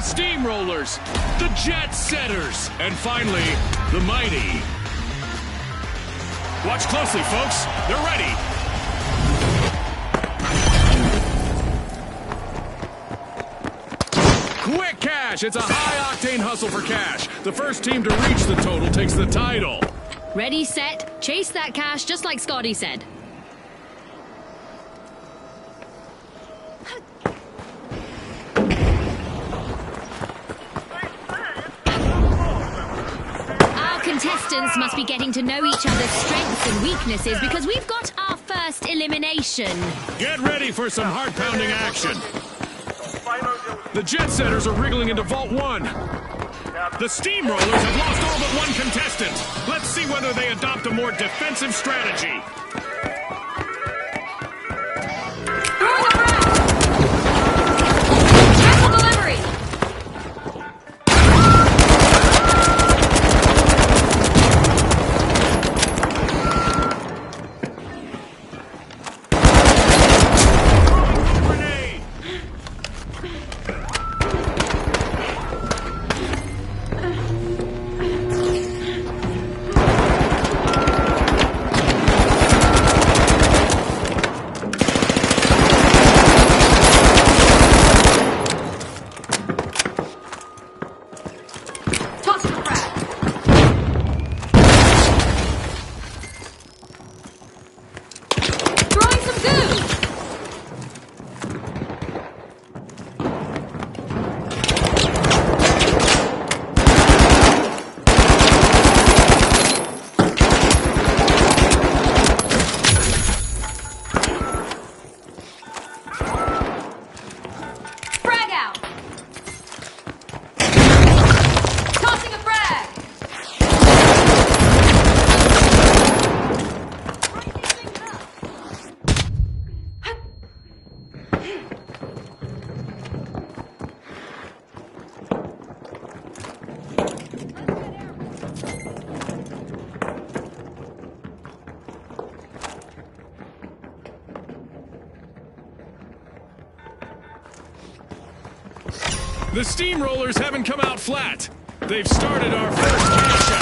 Steamrollers, the Jet Setters, and finally, the Mighty. Watch closely, folks. They're ready. Quick cash! It's a high-octane hustle for cash. The first team to reach the total takes the title. Ready, set, chase that cash, just like Scotty said. Our contestants must be getting to know each other's strengths and weaknesses because we've got our first elimination. Get ready for some heart-pounding action. The Jet Setters are wriggling into Vault 1. The Steamrollers have lost all but one contestant. Let's see whether they adopt a more defensive strategy. The Steamrollers haven't come out flat. They've started our first cash out.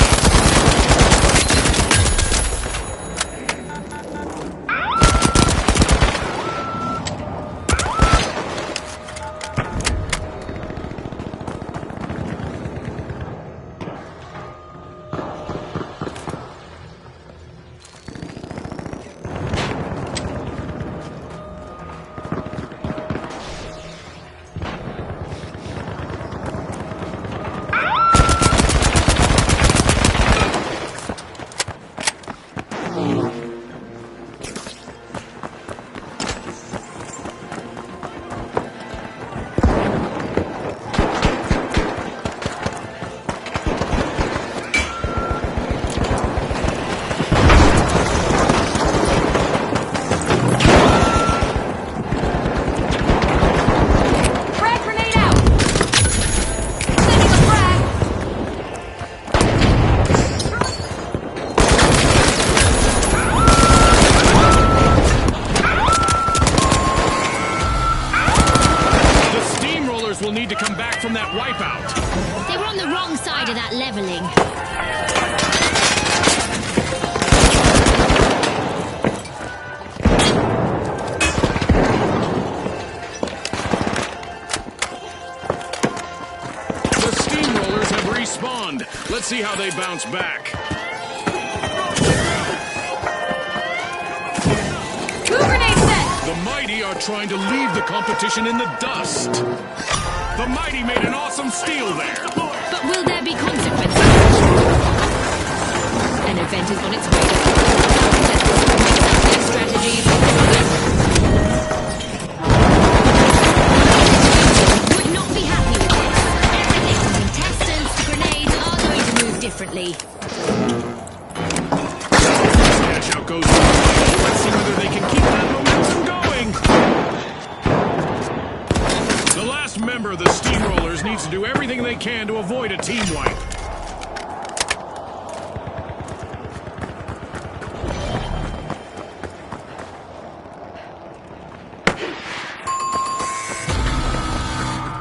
Will need to come back from that wipeout. They were on the wrong side of that leveling. The Steamrollers have respawned. Let's see how they bounce back. Grenade set! The Mighty are trying to leave the competition in the dust. The Mighty made an awesome steal there. But will there be consequences? An event is on its way. Their strategies. Would not be happy with this. Everything from contestants to grenades are going to move differently. Cash out goes. Let's see whether they can keep that momentum going. The last member of the Steamrollers needs to do everything they can to avoid a team wipe.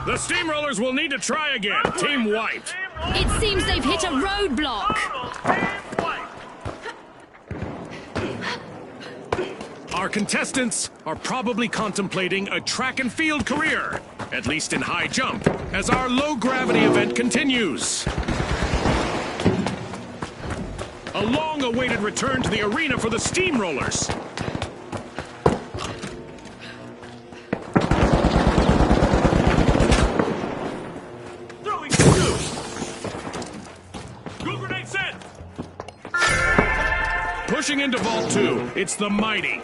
The Steamrollers will need to try again. Team wiped. It seems they've hit a roadblock. Our contestants are probably contemplating a track and field career, at least in high jump, as our low-gravity event continues. A long-awaited return to the arena for the Steamrollers. Pushing into Vault 2, it's the Mighty.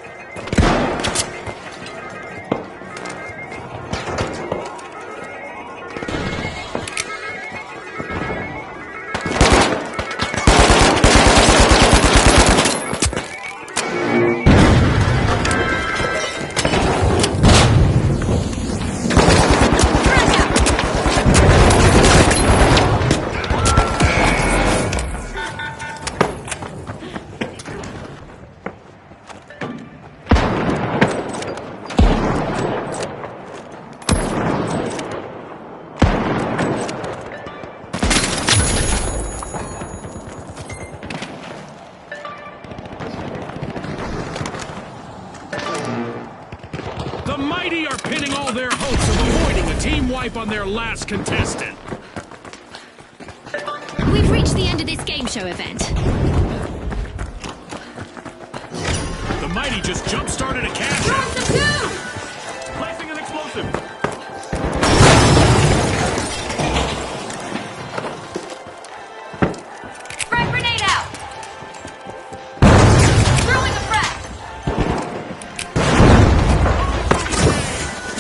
The Mighty are pinning all their hopes of avoiding a team wipe on their last contestant. We've reached the end of this game show event. The Mighty just jump-started a cash out. Placing an explosive. Frag grenade out! Throwing a frag!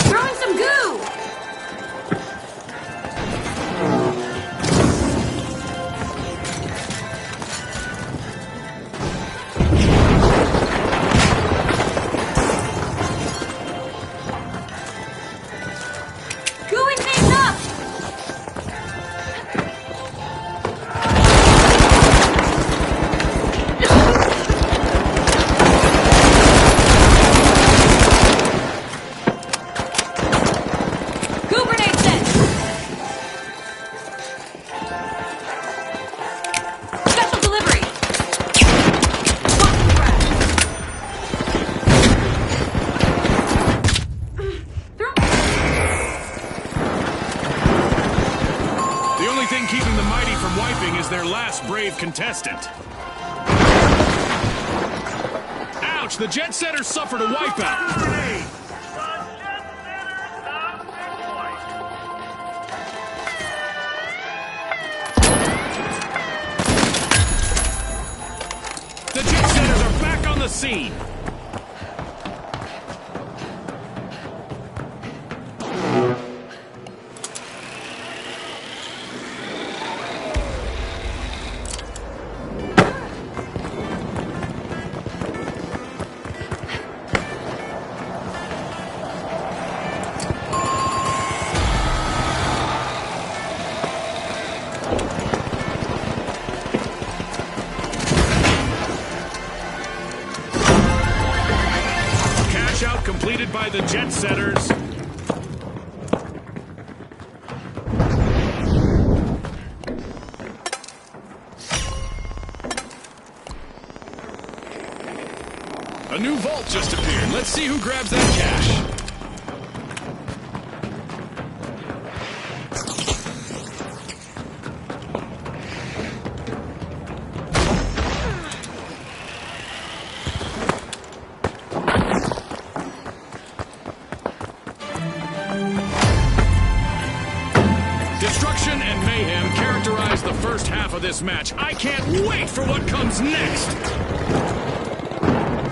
Throwing some goo! Gooing things up! Goo grenade set! Special delivery! Quantum frag! The only thing keeping the Mighty from wiping is their last brave contestant. Ouch! The Jet Setters suffered a wipeout. The Jet Setters are back on the scene. Cash out completed by the Jet Setters. A new vault just appeared. Let's see who grabs that cash. Destruction and mayhem characterize the first half of this match. I can't wait for what comes next!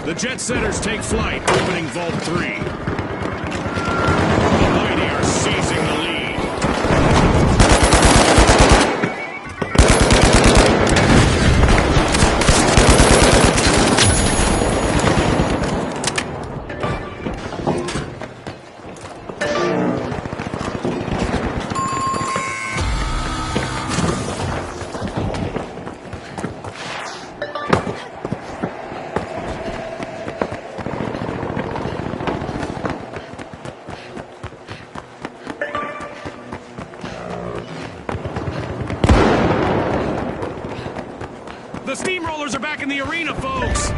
The Jet Setters take flight, opening Vault 3. The Mighty are seizing the lead. The Steamrollers are back in the arena, folks!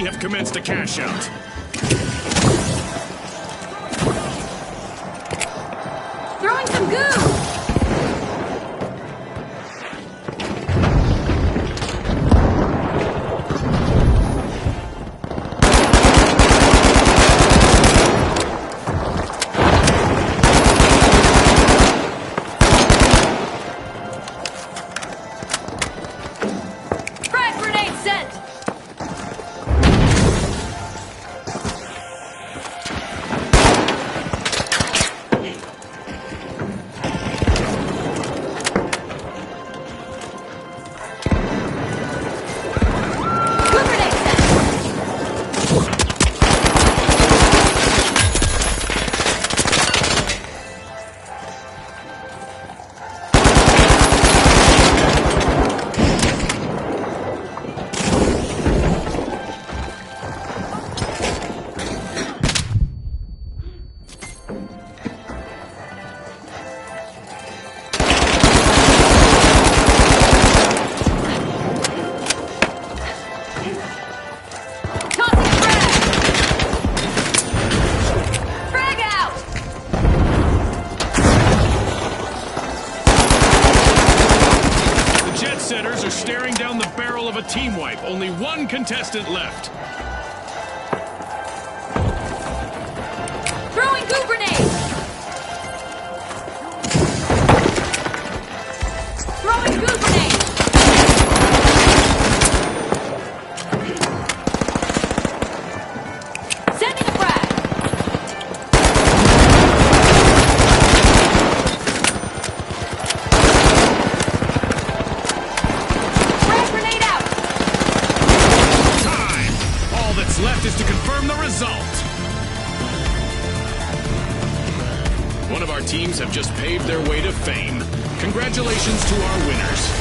Have commenced a cash out. Throwing some goo! Staring down the barrel of a team wipe. Only one contestant left. Throwing goo grenade! Throwing goo grenade! Sending a frag! Left is to confirm the result. One of our teams have just paved their way to fame. Congratulations to our winners.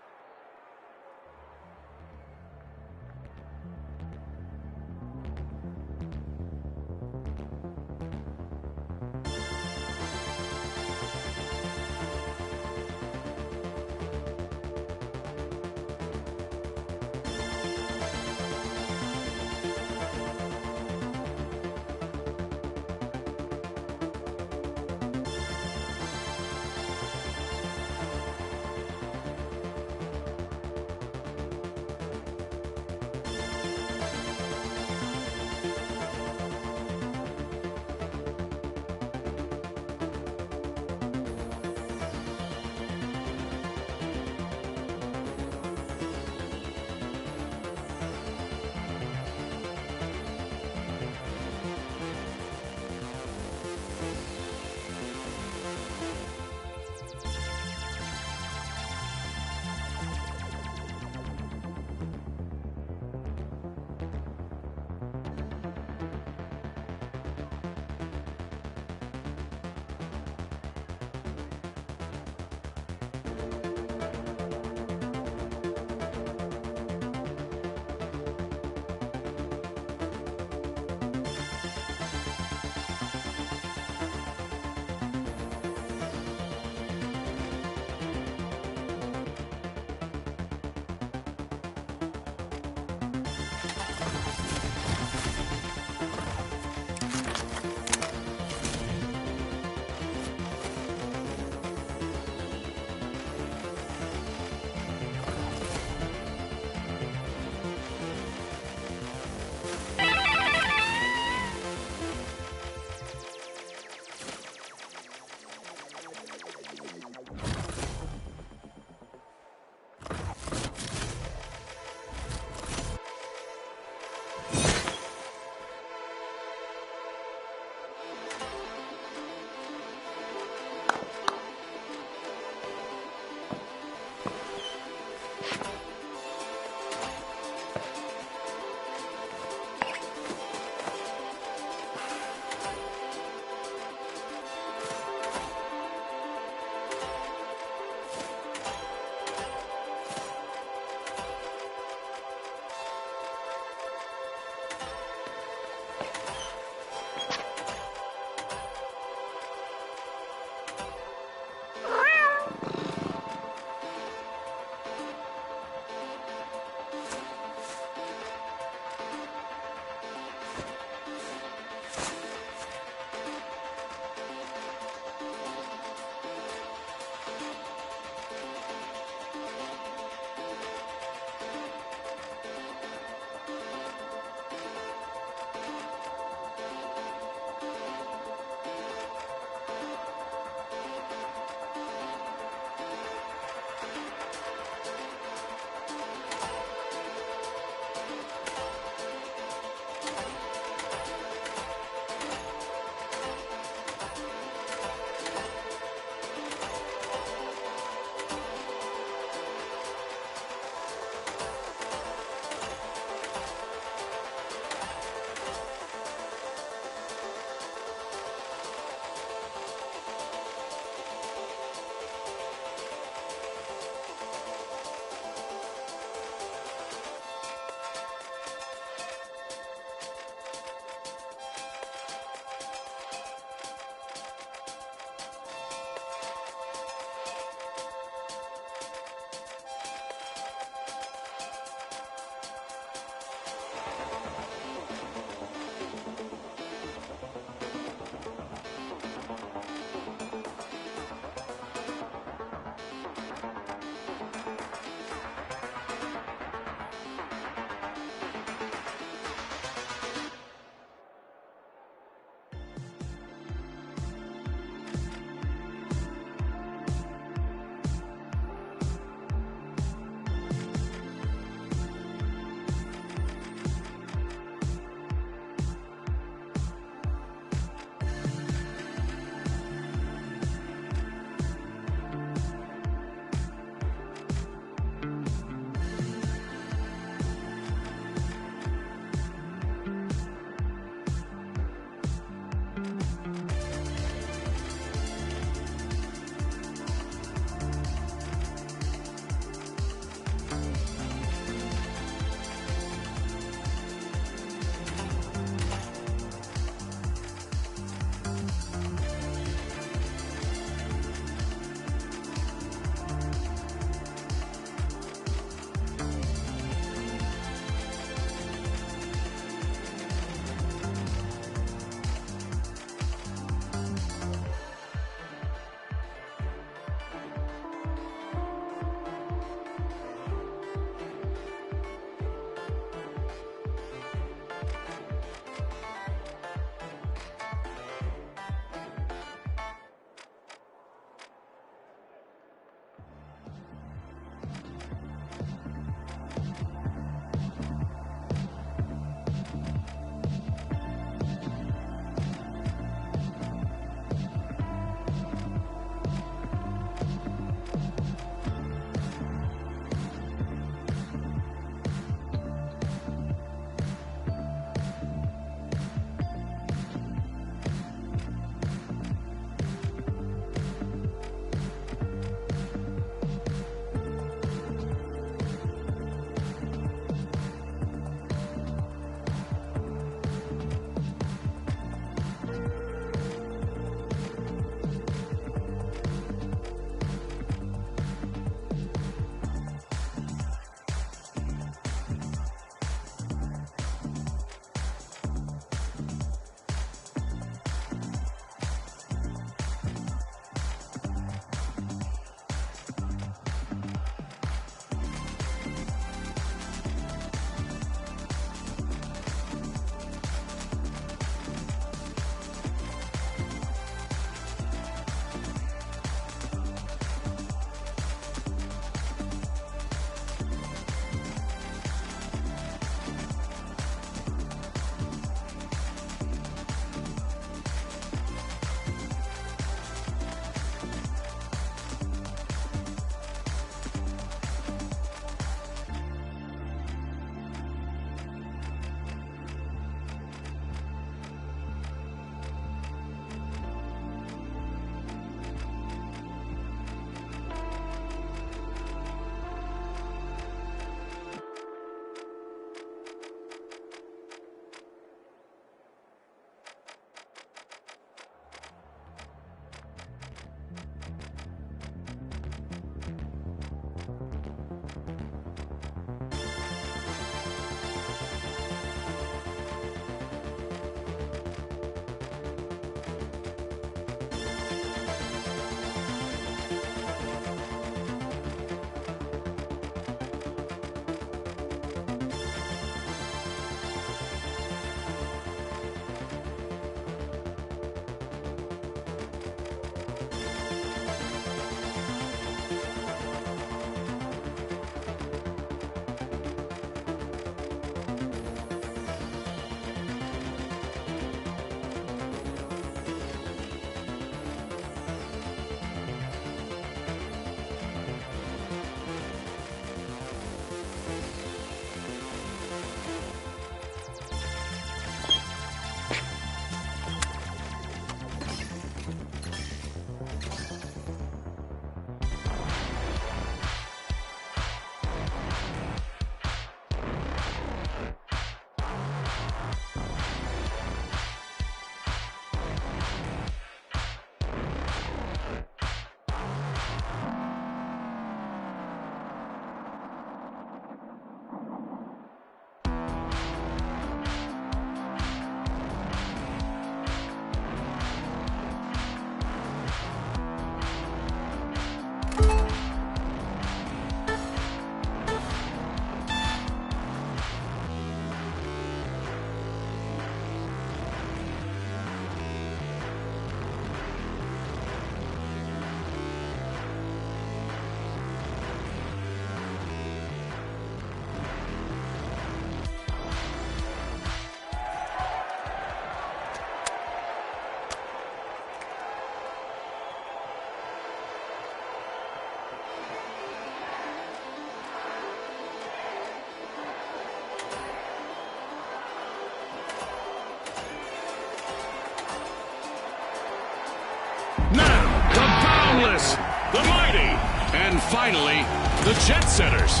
Boundless, the Mighty, and finally, the Jet Setters.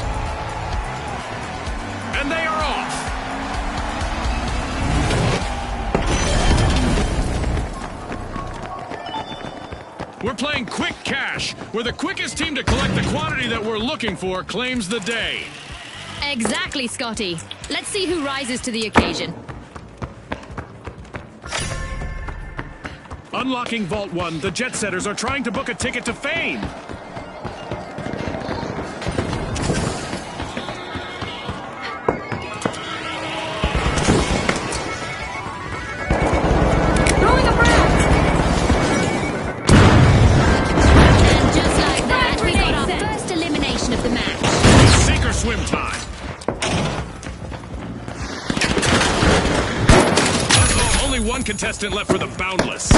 And they are off. We're playing Quick Cash, where the quickest team to collect the quantity that we're looking for claims the day. Exactly, Scotty. Let's see who rises to the occasion. Unlocking Vault 1, the Jet Setters are trying to book a ticket to fame. Swim time. Uh-oh, only one contestant left for the Boundless.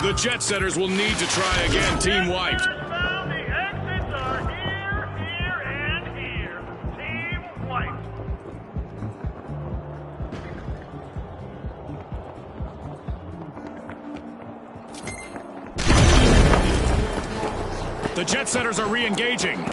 The Jet Setters will need to try again. Team wiped. The exits are here, and here. Team wiped. The Jet Setters are re-engaging.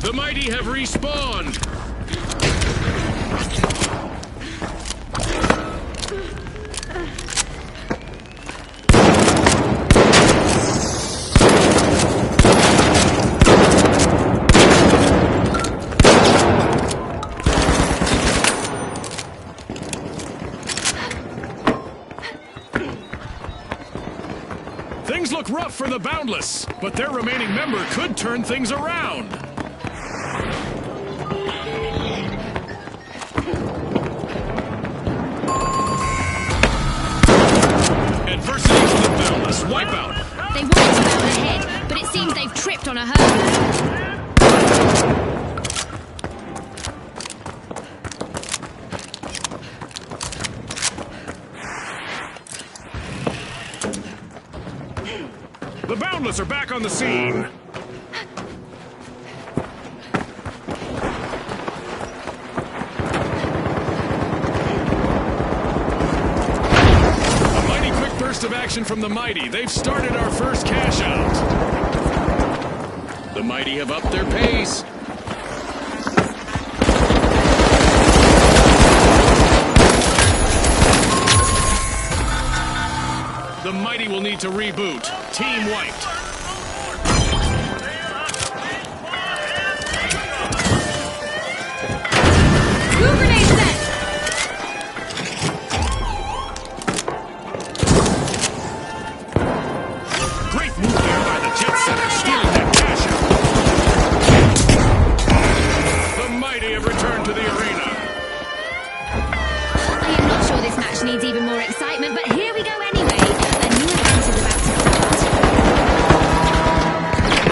The Mighty have respawned. Things look rough for the Boundless, but their remaining member could turn things around. Adversity for the Boundless. Wipeout. They wanted to bound ahead, but it seems they've tripped on a hurdle. The Boundless are back on the scene. A mighty quick burst of action from the Mighty. They've started our first cash out. The Mighty have upped their pace. The Mighty will need to reboot. Team wiped. Blue grenade set! Great move there by the Jet Setters, stealing that cash out. The Mighty have returned to the arena. I am not sure this match needs even more excitement, but here we go anyway. A new event is about to start.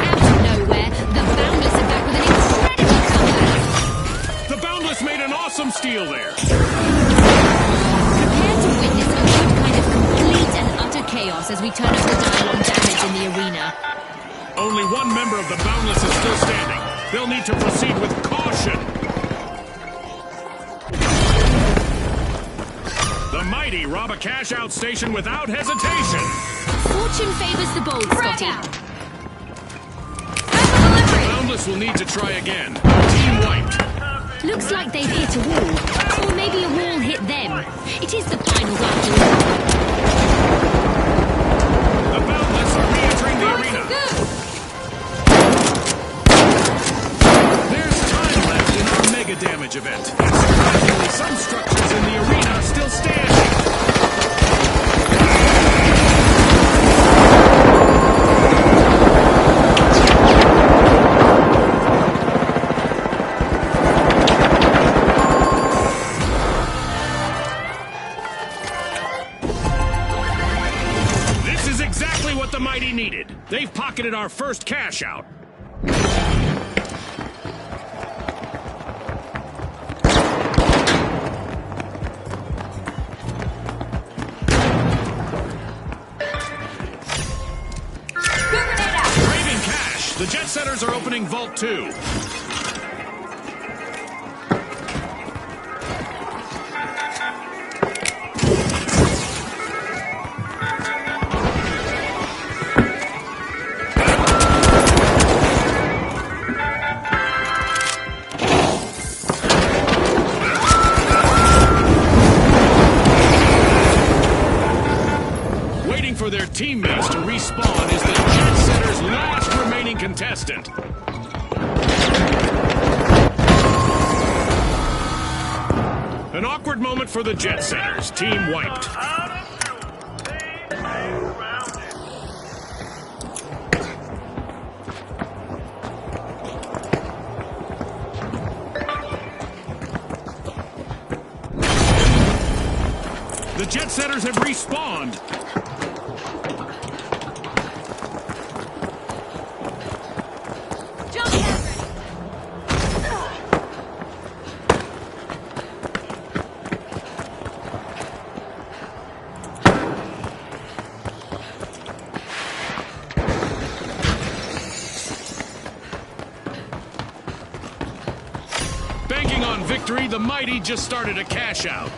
Out of nowhere, the Boundless are back with an incredible comeback. The Boundless made an awesome steal there. Prepare to witness a good kind of complete and utter chaos as we turn up the dial on damage in the arena. Only one member of the Boundless is still standing. They'll need to proceed with caution. The Mighty rob a cash-out station without hesitation. Fortune favors the bold, Scotty. The Boundless Regardless, we'll need to try again. Team wiped. Looks like they've hit a wall. Or maybe a wall hit them. It is the finals after all. The Boundless are re-entering the arena. There's time left in our mega damage event. And surprisingly, some structures in the arena are still standing. The Mighty needed. They've pocketed our first cash out. Craving cash. The Jet Setters are opening Vault 2. For their teammates to respawn is the Jet Setters' last remaining contestant. An awkward moment for the Jet Setters. Team wiped. The Jet Setters have respawned. Banking on victory, the Mighty just started a cash out.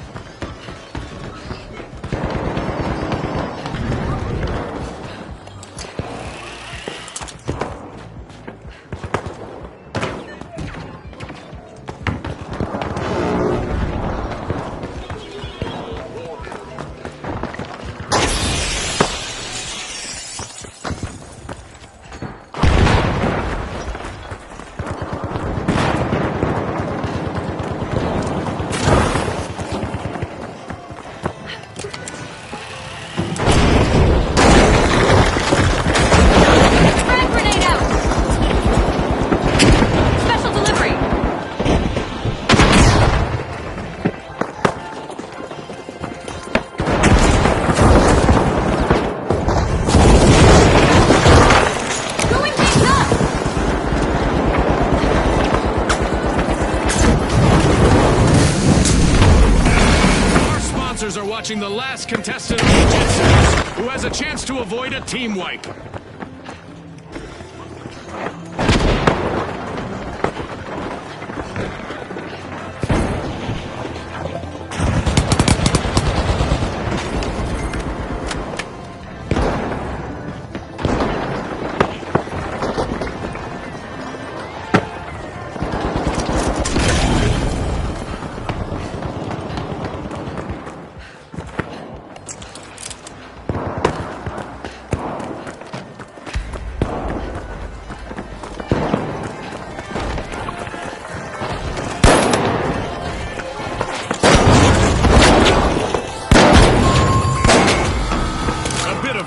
Are watching the last contestant of the Jet Setters, who has a chance to avoid a team wipe.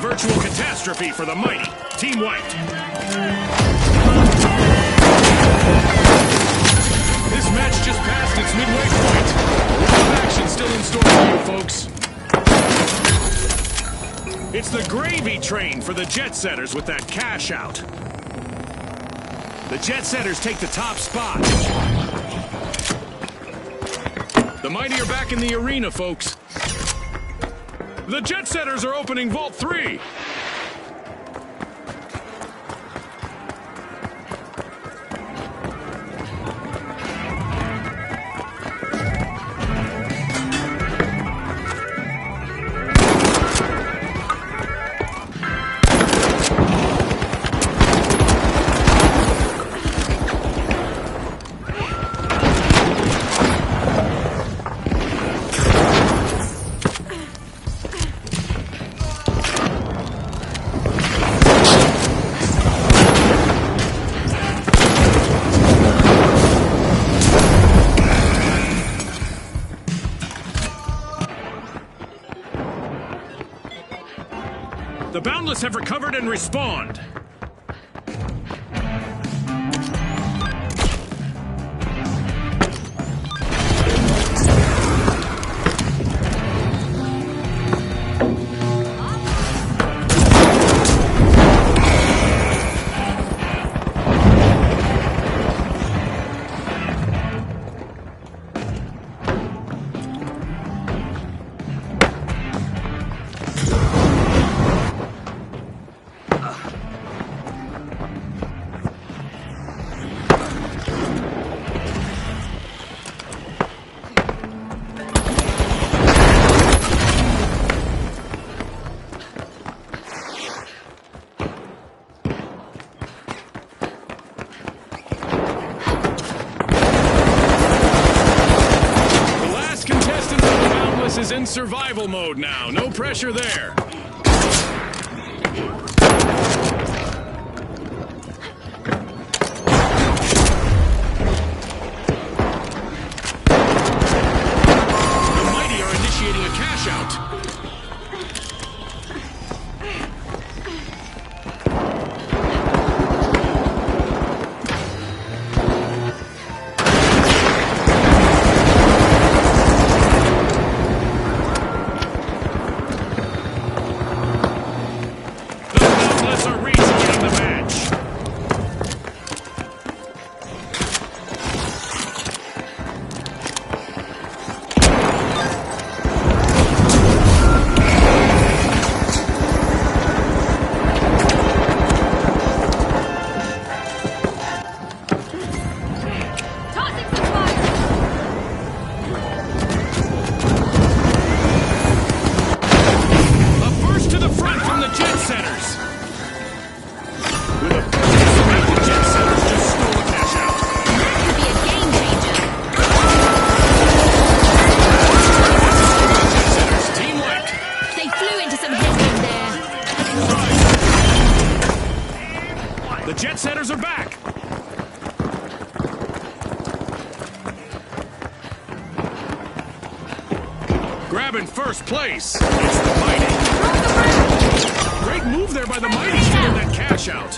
Virtual catastrophe for the Mighty. Team wiped. This match just passed its midway point. A lot of action still in store for you, folks. It's the gravy train for the Jet Setters with that cash out. The Jet Setters take the top spot. The Mighty are back in the arena, folks. The Jet Setters are opening Vault 3. Boundless have recovered and respawned. Is in survival mode now. No pressure there. The Mighty are initiating a cash out. The Jet Setters are back! Grabbing first place, it's the Mighty. Great move there by the Mighty to get that cash out.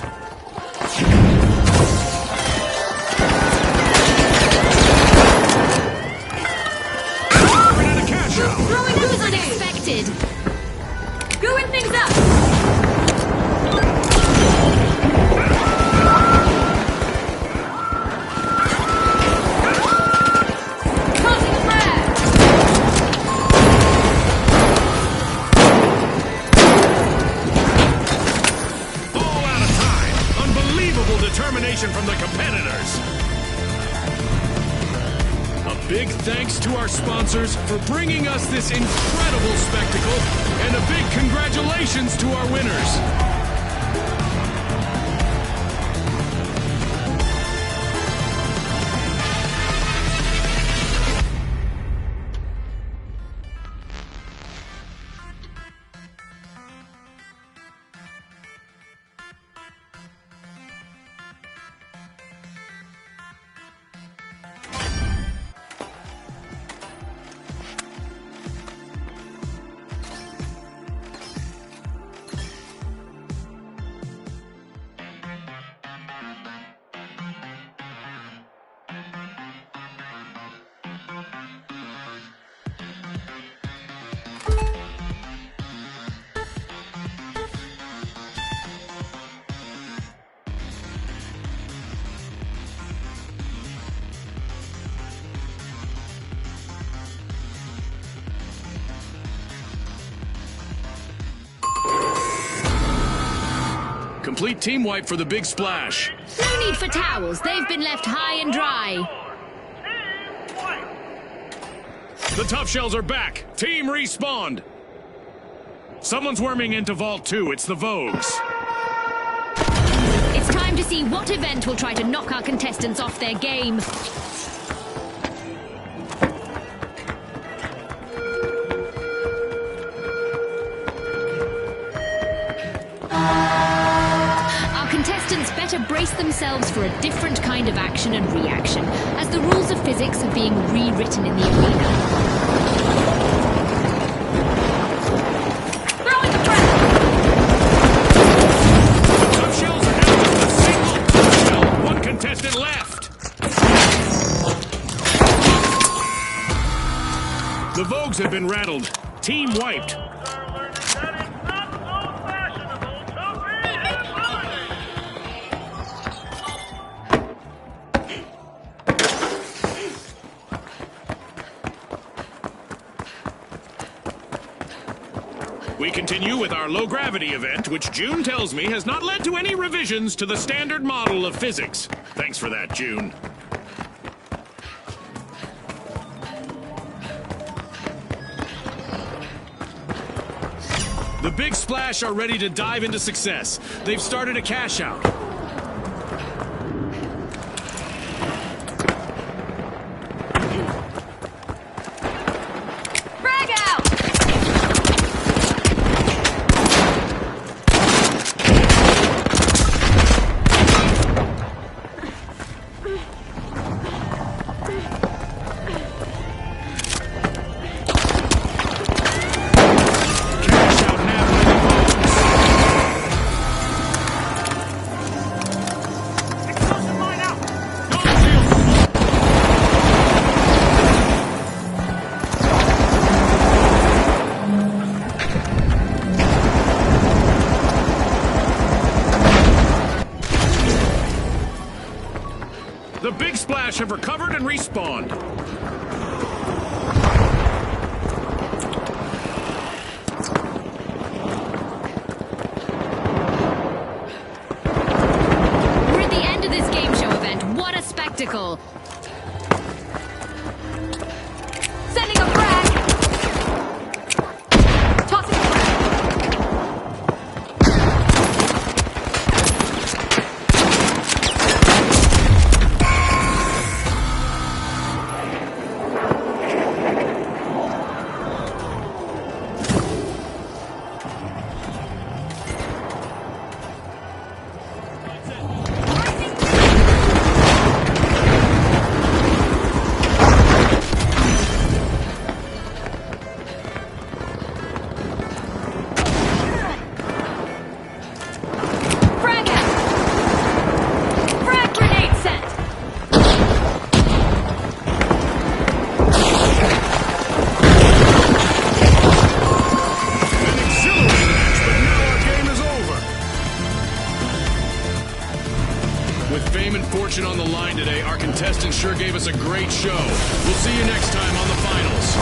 Ran out of cash out. Throwing moves unexpected. Screwing things up. Determination from the competitors. A big thanks to our sponsors for bringing us this incredible spectacle, and a big congratulations to our winners. Complete team wipe for the big splash. No need for towels. They've been left high and dry. The Tough Shells are back. Team respawned. Someone's worming into Vault 2. It's the Vogues. It's time to see what event will try to knock our contestants off their game. Better brace themselves for a different kind of action and reaction, as the rules of physics are being rewritten in the arena. Throwing the pressure! The Vogues have been rattled. Team wiped. Are learning that it's not so fashionable to be We continue with our low-gravity event, which June tells me has not led to any revisions to the standard model of physics. Thanks for that, June. The Big Splash are ready to dive into success. They've started a cash out. Frag out! Cash out now by the Vogues. explosive mine out. No shield. The Big Splash have recovered and respawned. We're at the end of this game show event. What a spectacle! Sending a frag! Tossing a frag! Frag out! Frag grenade sent! An exhilarating match, but now our game is over. With fame and fortune on the line today, our contestants sure gave us a great show. We'll see you next time on the finals.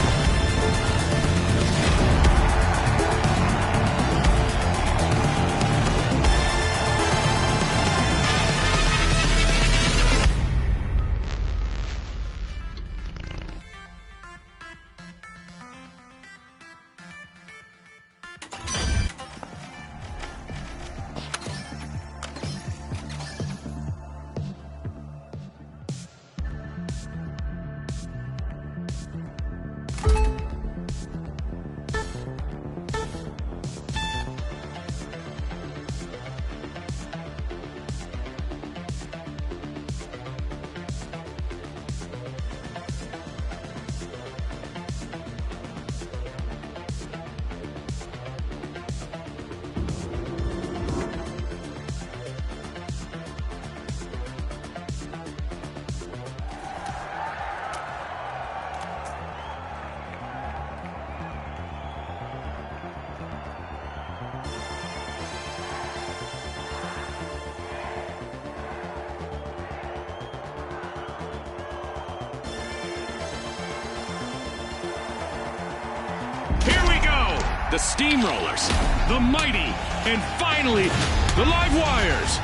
Here we go! The Steamrollers, the Mighty, and finally, the Live Wires.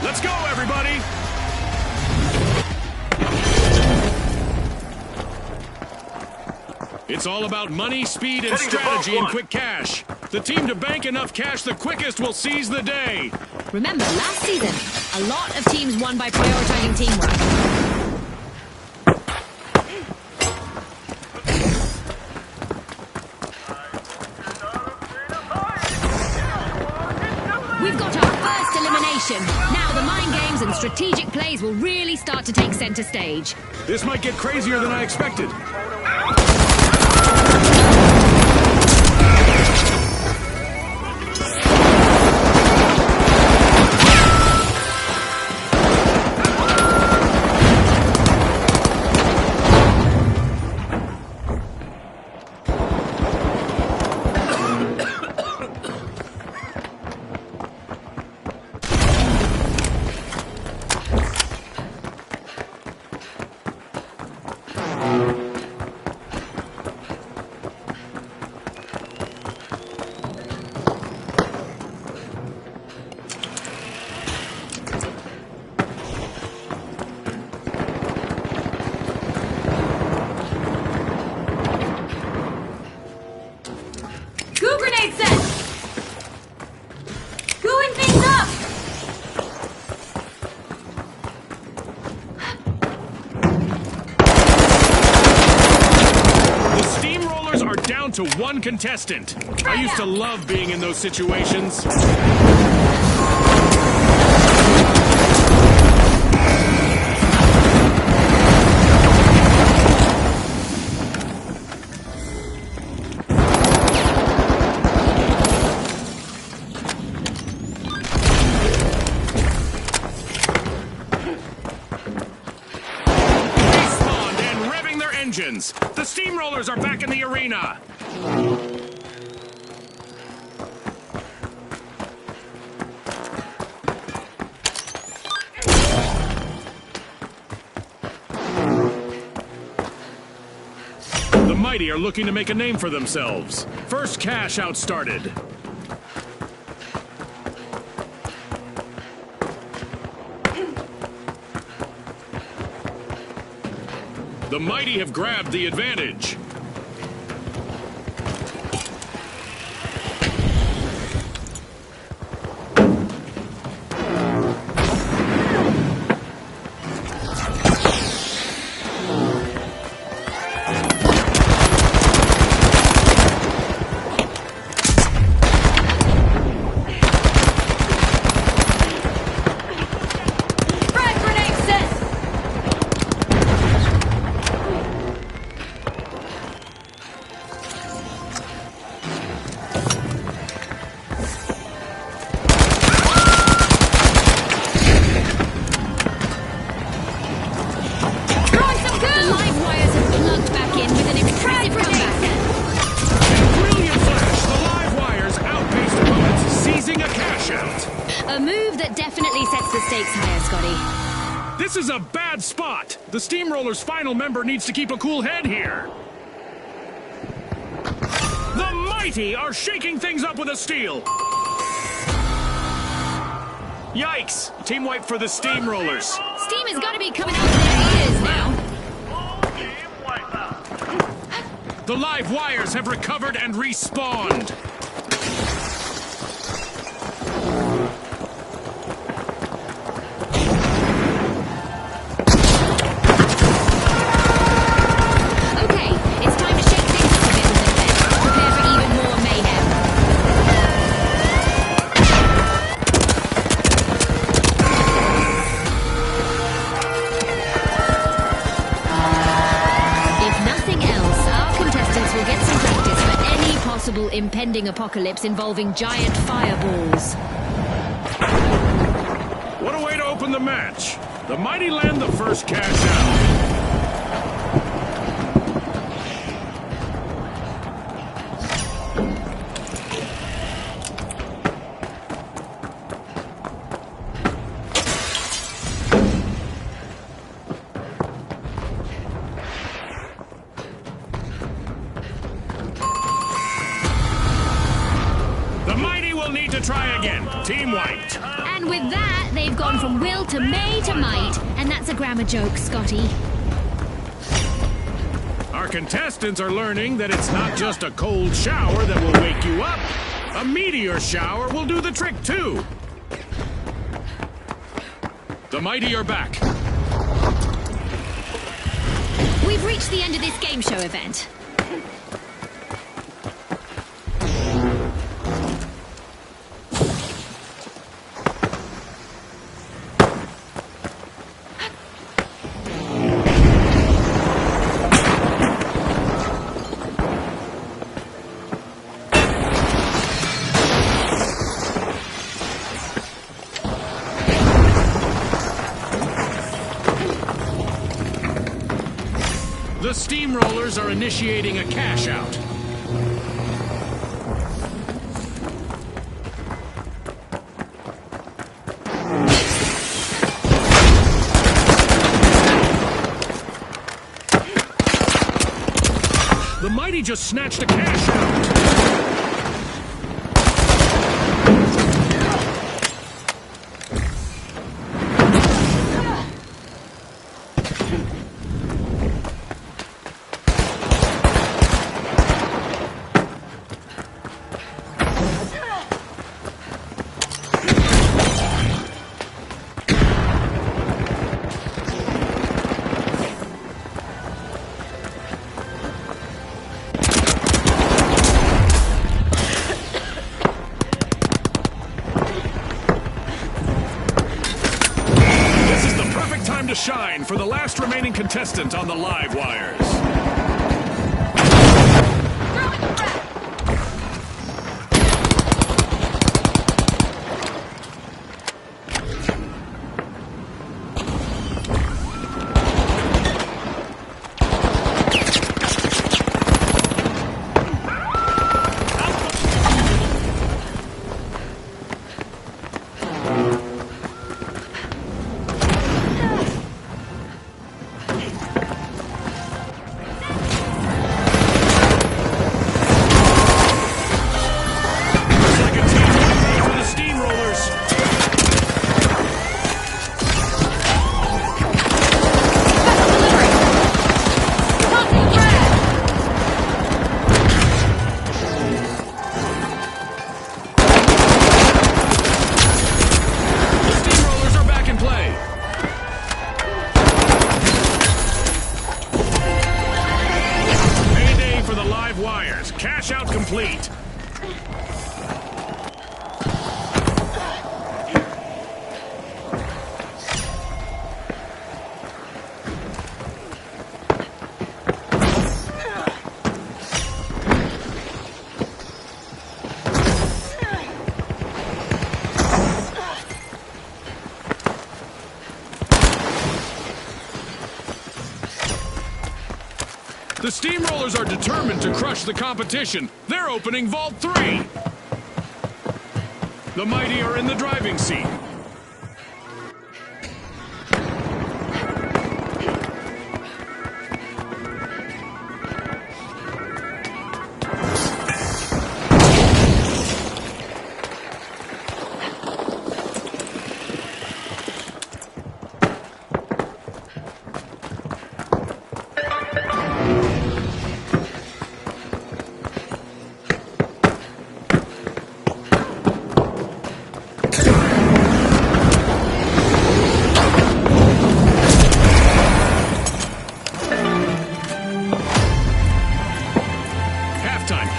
Let's go, everybody! It's all about money, speed, and Heading to strategy Vault and quick cash. The team to bank enough cash the quickest will seize the day. Remember, last season, a lot of teams won by prioritizing teamwork. We've got our first elimination. Now the mind games and strategic plays will really start to take center stage. This might get crazier than I expected. to one contestant. I used to love being in those situations. The Steamrollers are back in the arena! The Mighty are looking to make a name for themselves. First cash out started. The Mighty have grabbed the advantage. This is a bad spot. The Steamroller's final member needs to keep a cool head here. The Mighty are shaking things up with a steal. Yikes! Team wipe for the Steamrollers. Steam has got to be coming out of their ears now. Full team wipeout. The live wires have recovered and respawned. Impending apocalypse involving giant fireballs. What a way to open the match. The Mighty land the first cash out. Need to try again. Team wiped. And with that, they've gone from will to may to might. And that's a grammar joke, Scotty. Our contestants are learning that it's not just a cold shower that will wake you up. A meteor shower will do the trick, too. The Mighty are back. We've reached the end of this game show event. The Steamrollers are initiating a cash out. The Mighty just snatched a cash out. to shine for the last remaining contestant on the live wires. Cash out complete. The Steamrollers are determined to crush the competition. They're opening Vault 3. The Mighty are in the driving seat.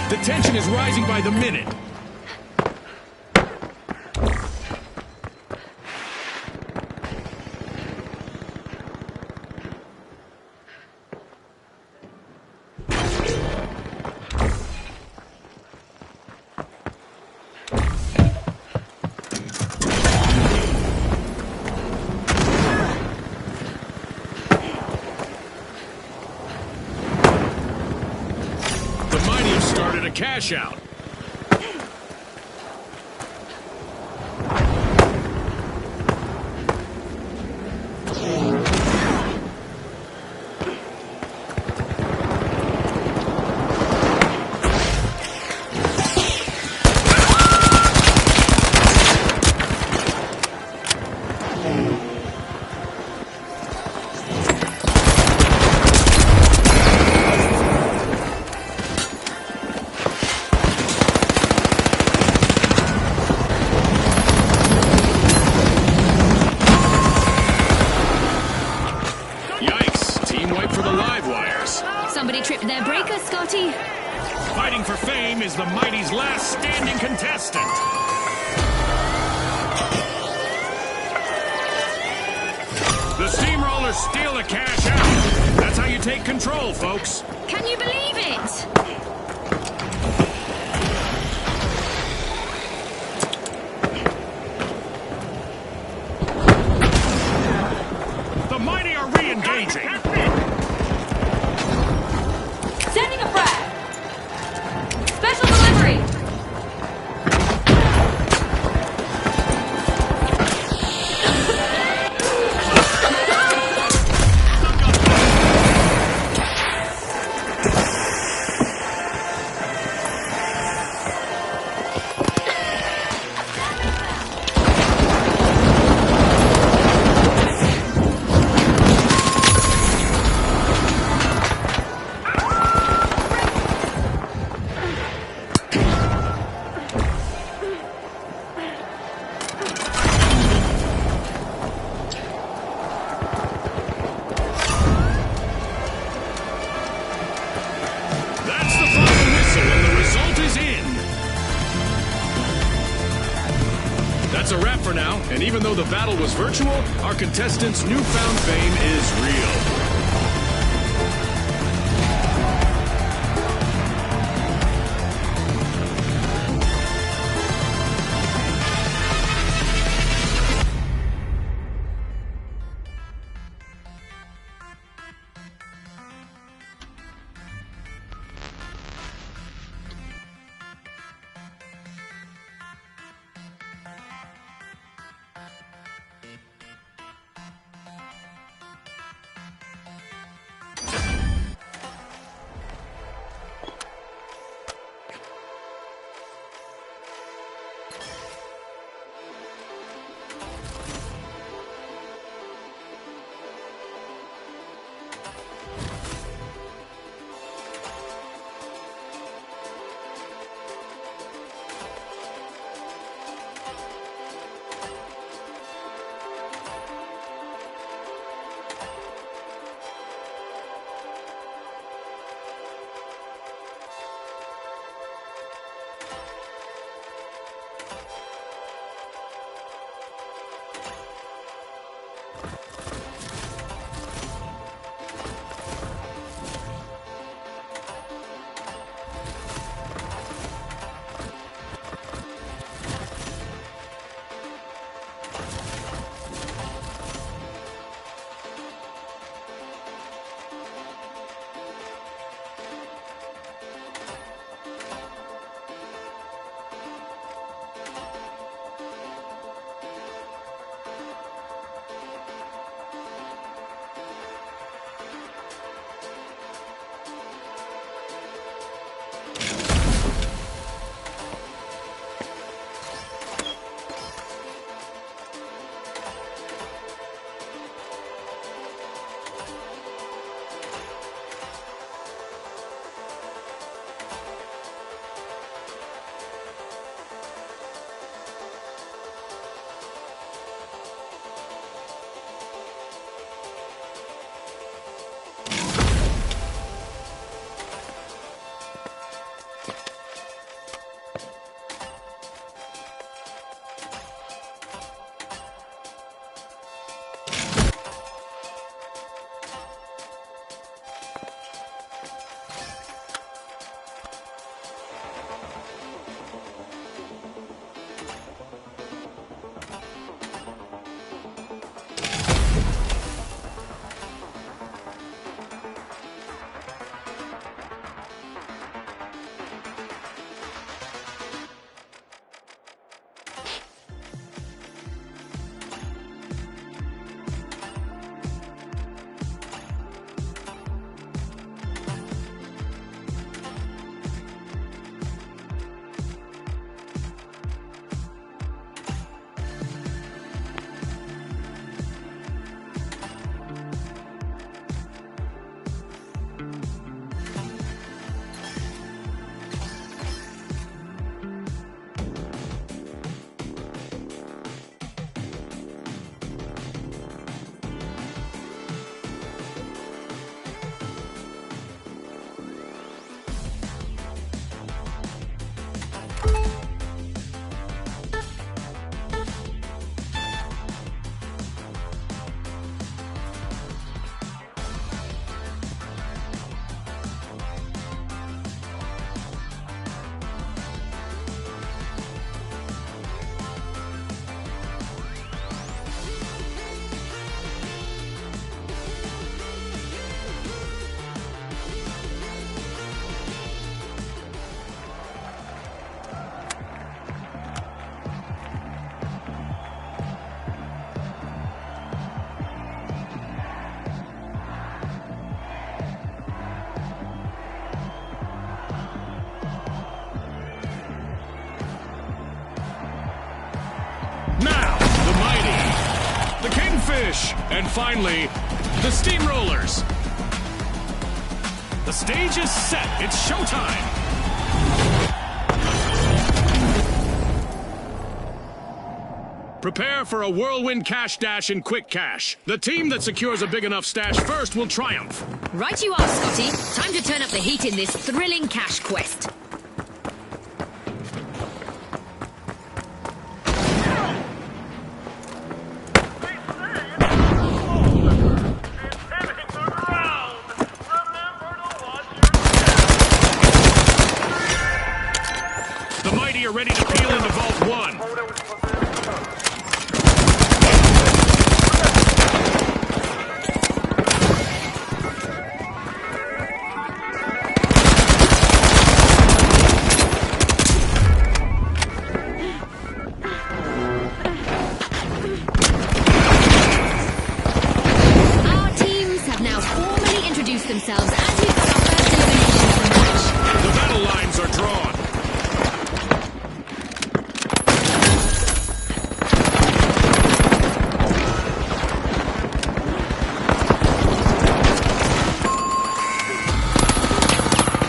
The tension is rising by the minute. Started a cash out. Somebody tripped their breaker, Scotty. Fighting for fame is the Mighty's last standing contestant. The Steamrollers steal the cash out. That's how you take control, folks. Can you believe it? The Mighty are re-engaging. Sending a frag. Special delivery. And even though the battle was virtual, our contestants' newfound fame is real. Fish, and finally, the Steamrollers. The stage is set. It's showtime. Prepare for a whirlwind cash dash in quick cash. The team that secures a big enough stash first will triumph. Right you are, Scotty. Time to turn up the heat in this thrilling cash quest. themselves as we got our first elimination of the match. The battle lines are drawn.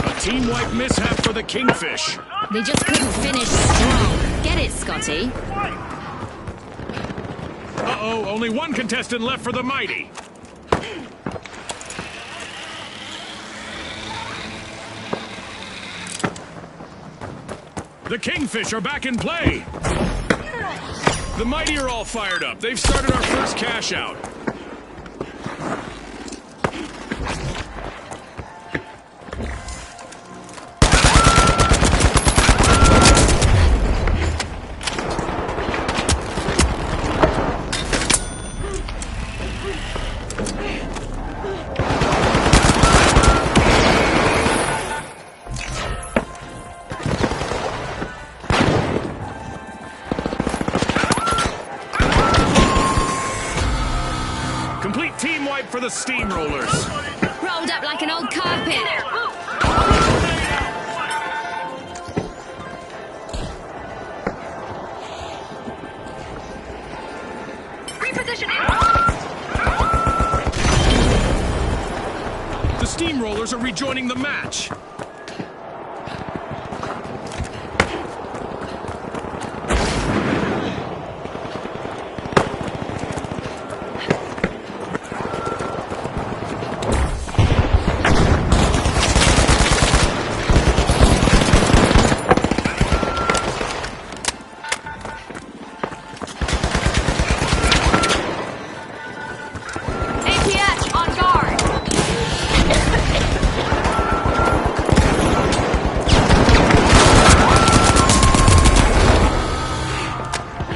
A team wipe mishap for the Kingfish. They just couldn't finish strong. Get it, Scotty? Uh-oh, only one contestant left for the Mighty. The Kingfish are back in play. The Mighty are all fired up. They've started our first cash out. Complete team wipe for the Steamrollers. Rolled up like an old carpet. The Steamrollers are rejoining the match. APH on guard.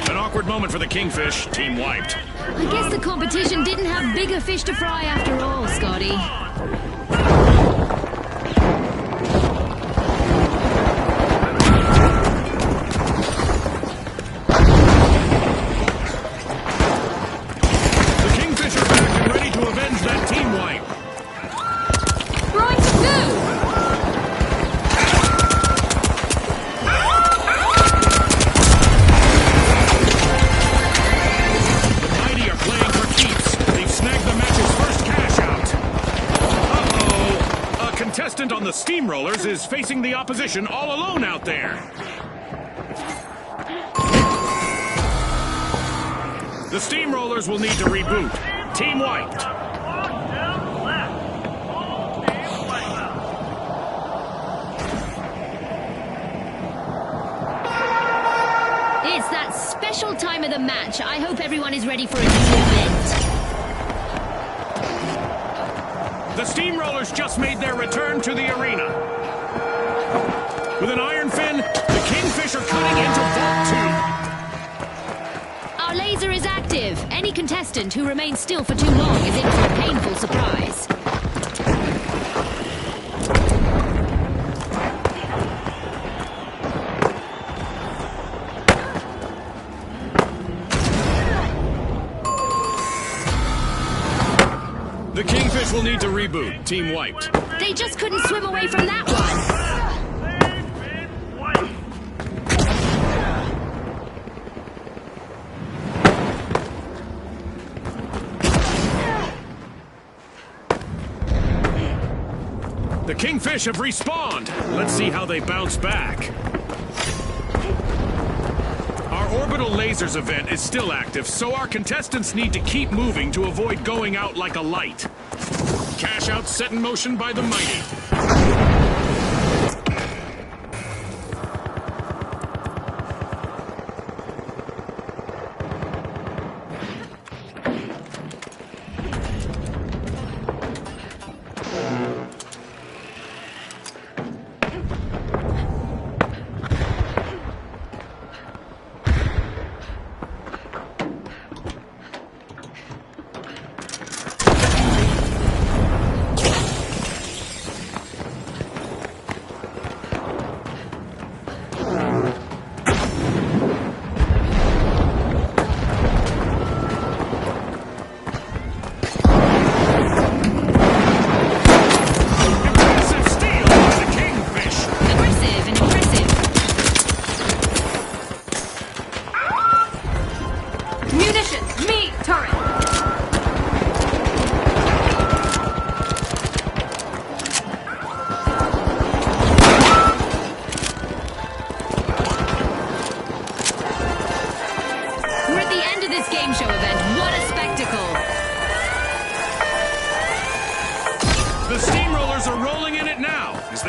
An awkward moment for the Kingfish. Team wiped. I guess the competition didn't have bigger fish to fry after all, Scotty. The Kingfish are back and ready to avenge that team wipe. Throwing some goo! The Mighty are playing for keeps. They've snagged the match's first cash out. Uh-oh. A contestant on the Steamrollers is facing the opposition all alone out there. The Steamrollers will need to reboot. Team wiped. Lockdown left. All team wipeout. It's that special time of the match. I hope everyone is ready for a new event. The Steamrollers just made their return to the arena. With an iron fin, the Kingfish are cutting into Vault 2. Our laser is active. Any contestant who remains still for too long is in for a painful surprise. The Kingfish will need to reboot. Team wiped. They just couldn't swim away from that one. They've been wiped. The Kingfish have respawned. Let's see how they bounce back. Our Orbital Lasers event is still active, so our contestants need to keep moving to avoid going out like a light. Cash out set in motion by the Mighty.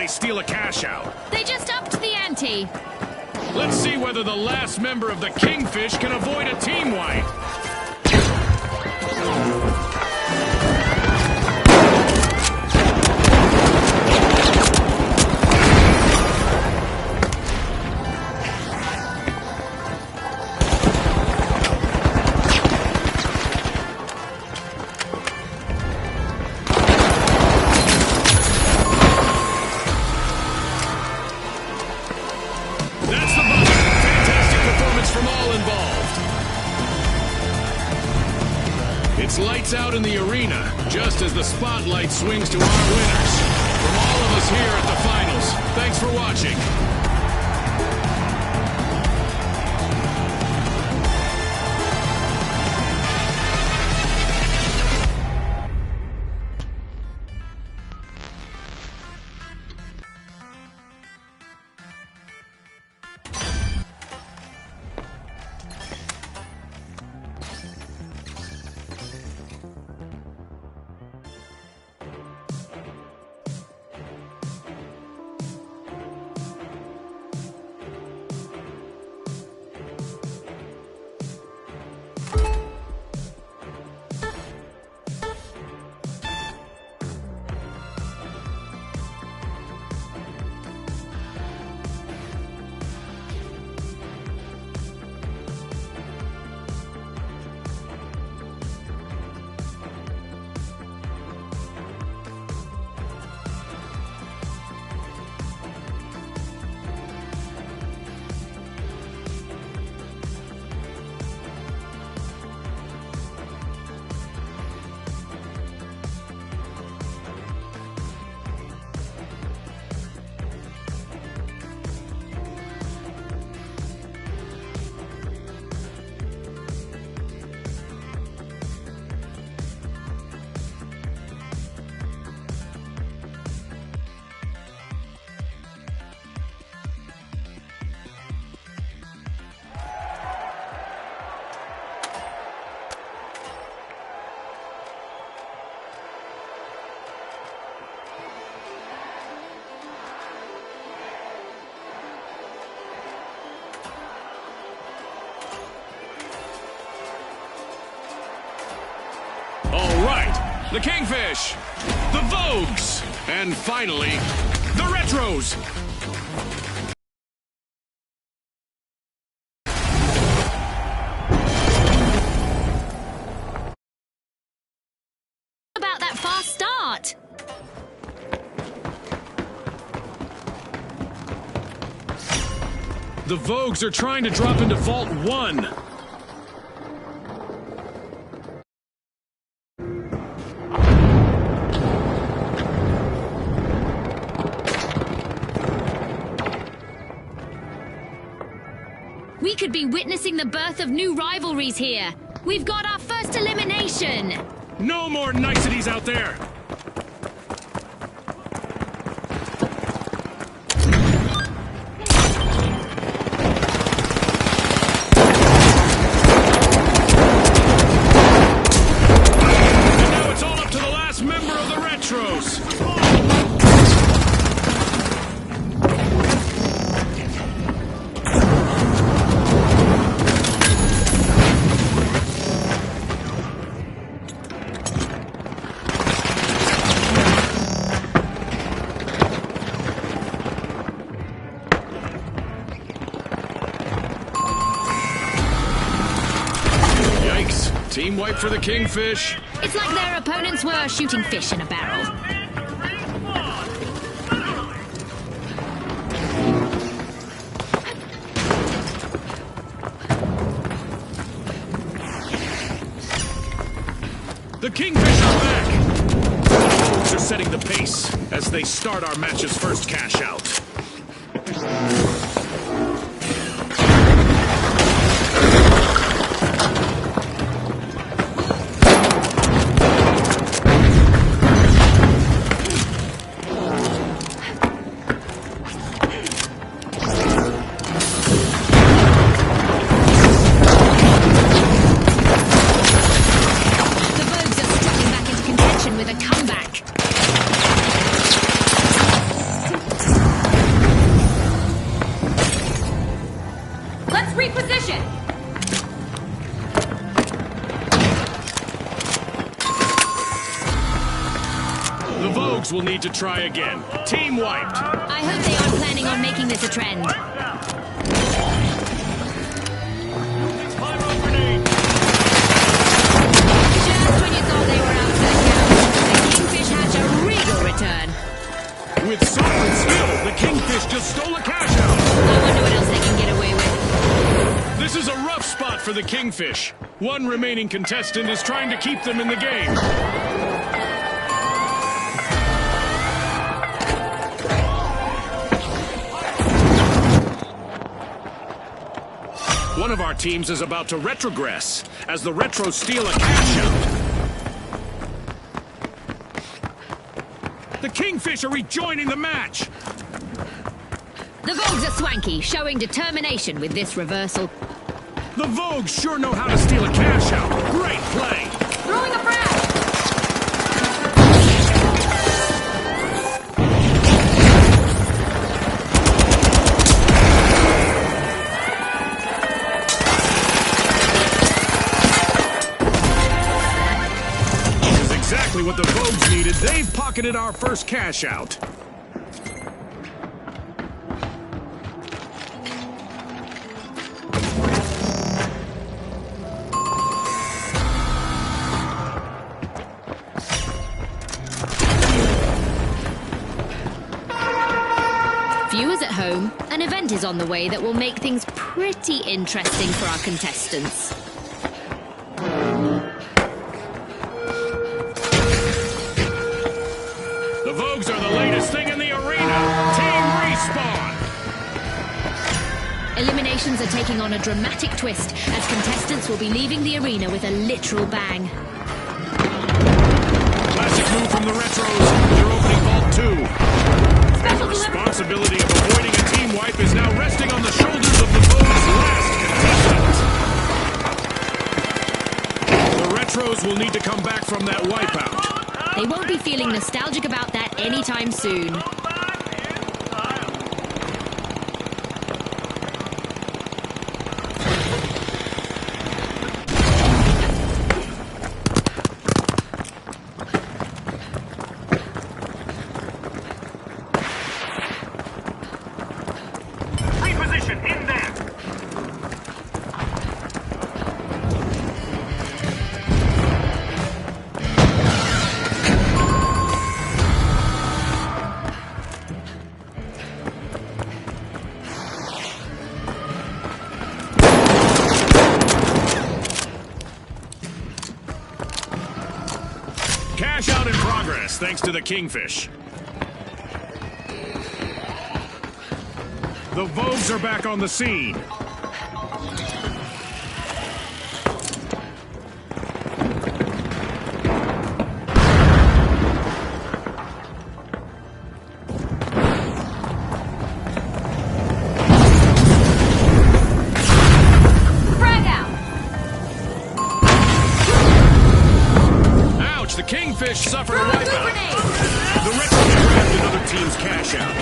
steal a cash out. They just upped the ante. Let's see whether the last member of the Kingfish can avoid a team wipe. That's the buzzer. Fantastic performance from all involved. It's lights out in the arena, just as the spotlight swings to our winners. From all of us here at the finals, thanks for watching. All right, the Kingfish, the Vogues, and finally, the Retros. About that fast start. The Vogues are trying to drop into Vault 1. We could be witnessing the birth of new rivalries here. We've got our first elimination. No more niceties out there. And now it's all up to the last member of the Retros. Team wipe for the Kingfish. It's like their opponents were shooting fish in a barrel. The Kingfish are back. The Vogues are setting the pace as they start our match's first cash out. With a comeback. The Vogues will need to try again. Team wiped. I hope they aren't planning on making this a trend. Pyro grenade. Just when you thought they were out to count, the Kingfish hatch a regal return. With solid skill, the Kingfish just stole a cash out. I wonder what else they can get away with. This is a rough spot for the Kingfish. One remaining contestant is trying to keep them in the game. One of our teams is about to retrogress as the Retros steal a cash out. The Kingfish are rejoining the match. The Vogues are swanky, showing determination with this reversal. The Vogues sure know how to steal a cash out. Great play. Throwing a frag! This is exactly what the Vogues needed. They've pocketed our first cash out. Viewers at home, an event is on the way that will make things pretty interesting for our contestants. The Vogues are the latest thing in the arena. Team Respawn. Eliminations are taking on a dramatic twist as contestants will be leaving the arena with a literal bang. Classic move from the Retros. They're opening Vault 2. The responsibility of avoiding a team wipe is now resting on the shoulders of the Vogues' last contestant. The Retros will need to come back from that wipeout. They won't be feeling nostalgic about that anytime soon. Reposition in there. Cash out in progress, thanks to the Kingfish. The Vogues are back on the scene. Frag out! Ouch, the Kingfish suffered a Throw a wipeout. grenade! The Retros grabbed another team's cash out.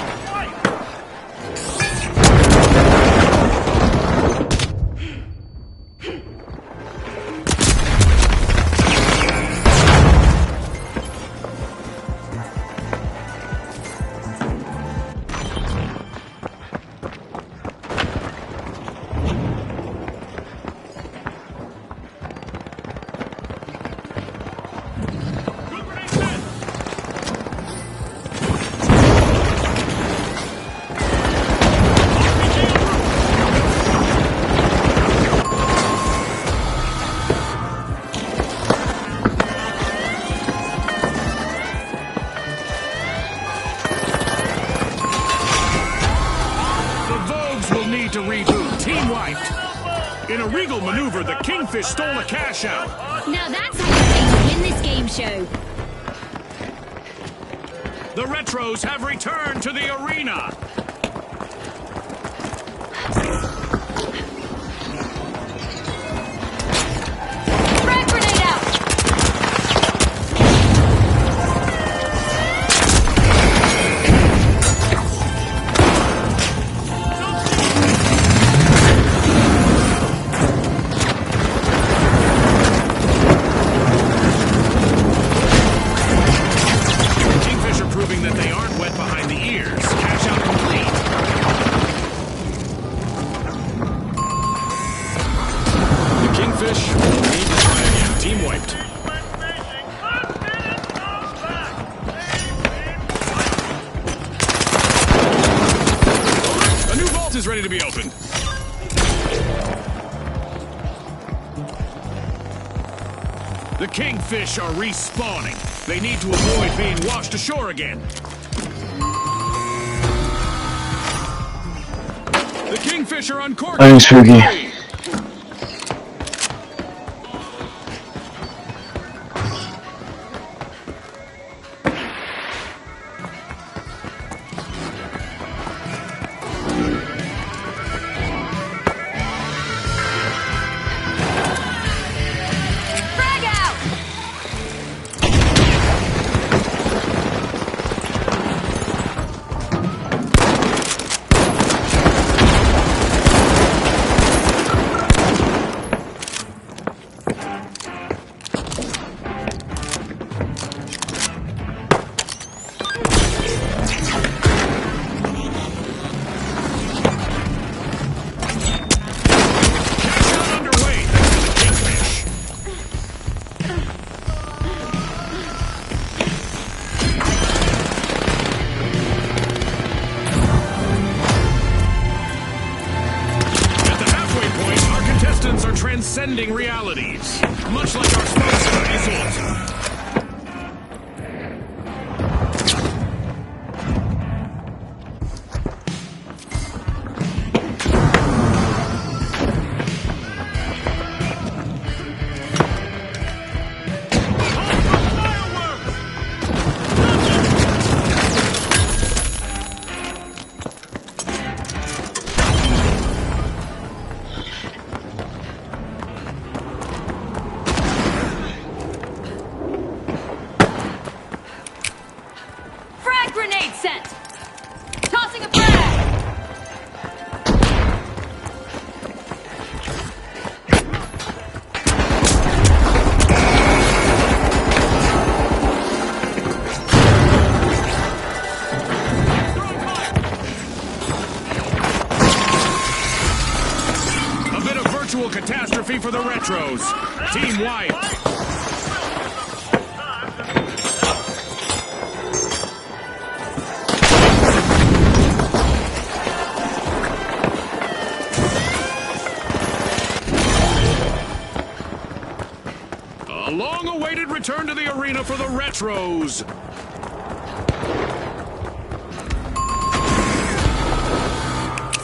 To reboot. Team wiped. In a regal maneuver, the Kingfish stole a cash out. Now that's how you play to win this game show. The Retros have returned to the arena. Frag grenade out! to be opened. The kingfish are respawning. They need to avoid being washed ashore again. The kingfish are uncorked. Thanks, Fugi. Transcending realities, much like our sponsor, Isolde. Grenade set! Tossing a frag! A bit of virtual catastrophe for the Retros. Team wiped. A long-awaited return to the arena for the Retros.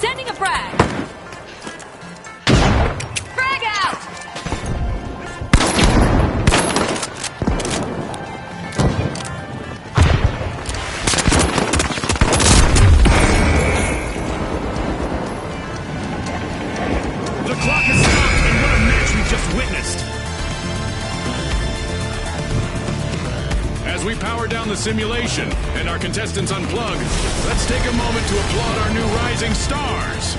Sending a frag! Frag out! The clock has stopped, and what a match we've just witnessed. As we power down the simulation and our contestants unplug, let's take a moment to applaud our new rising stars.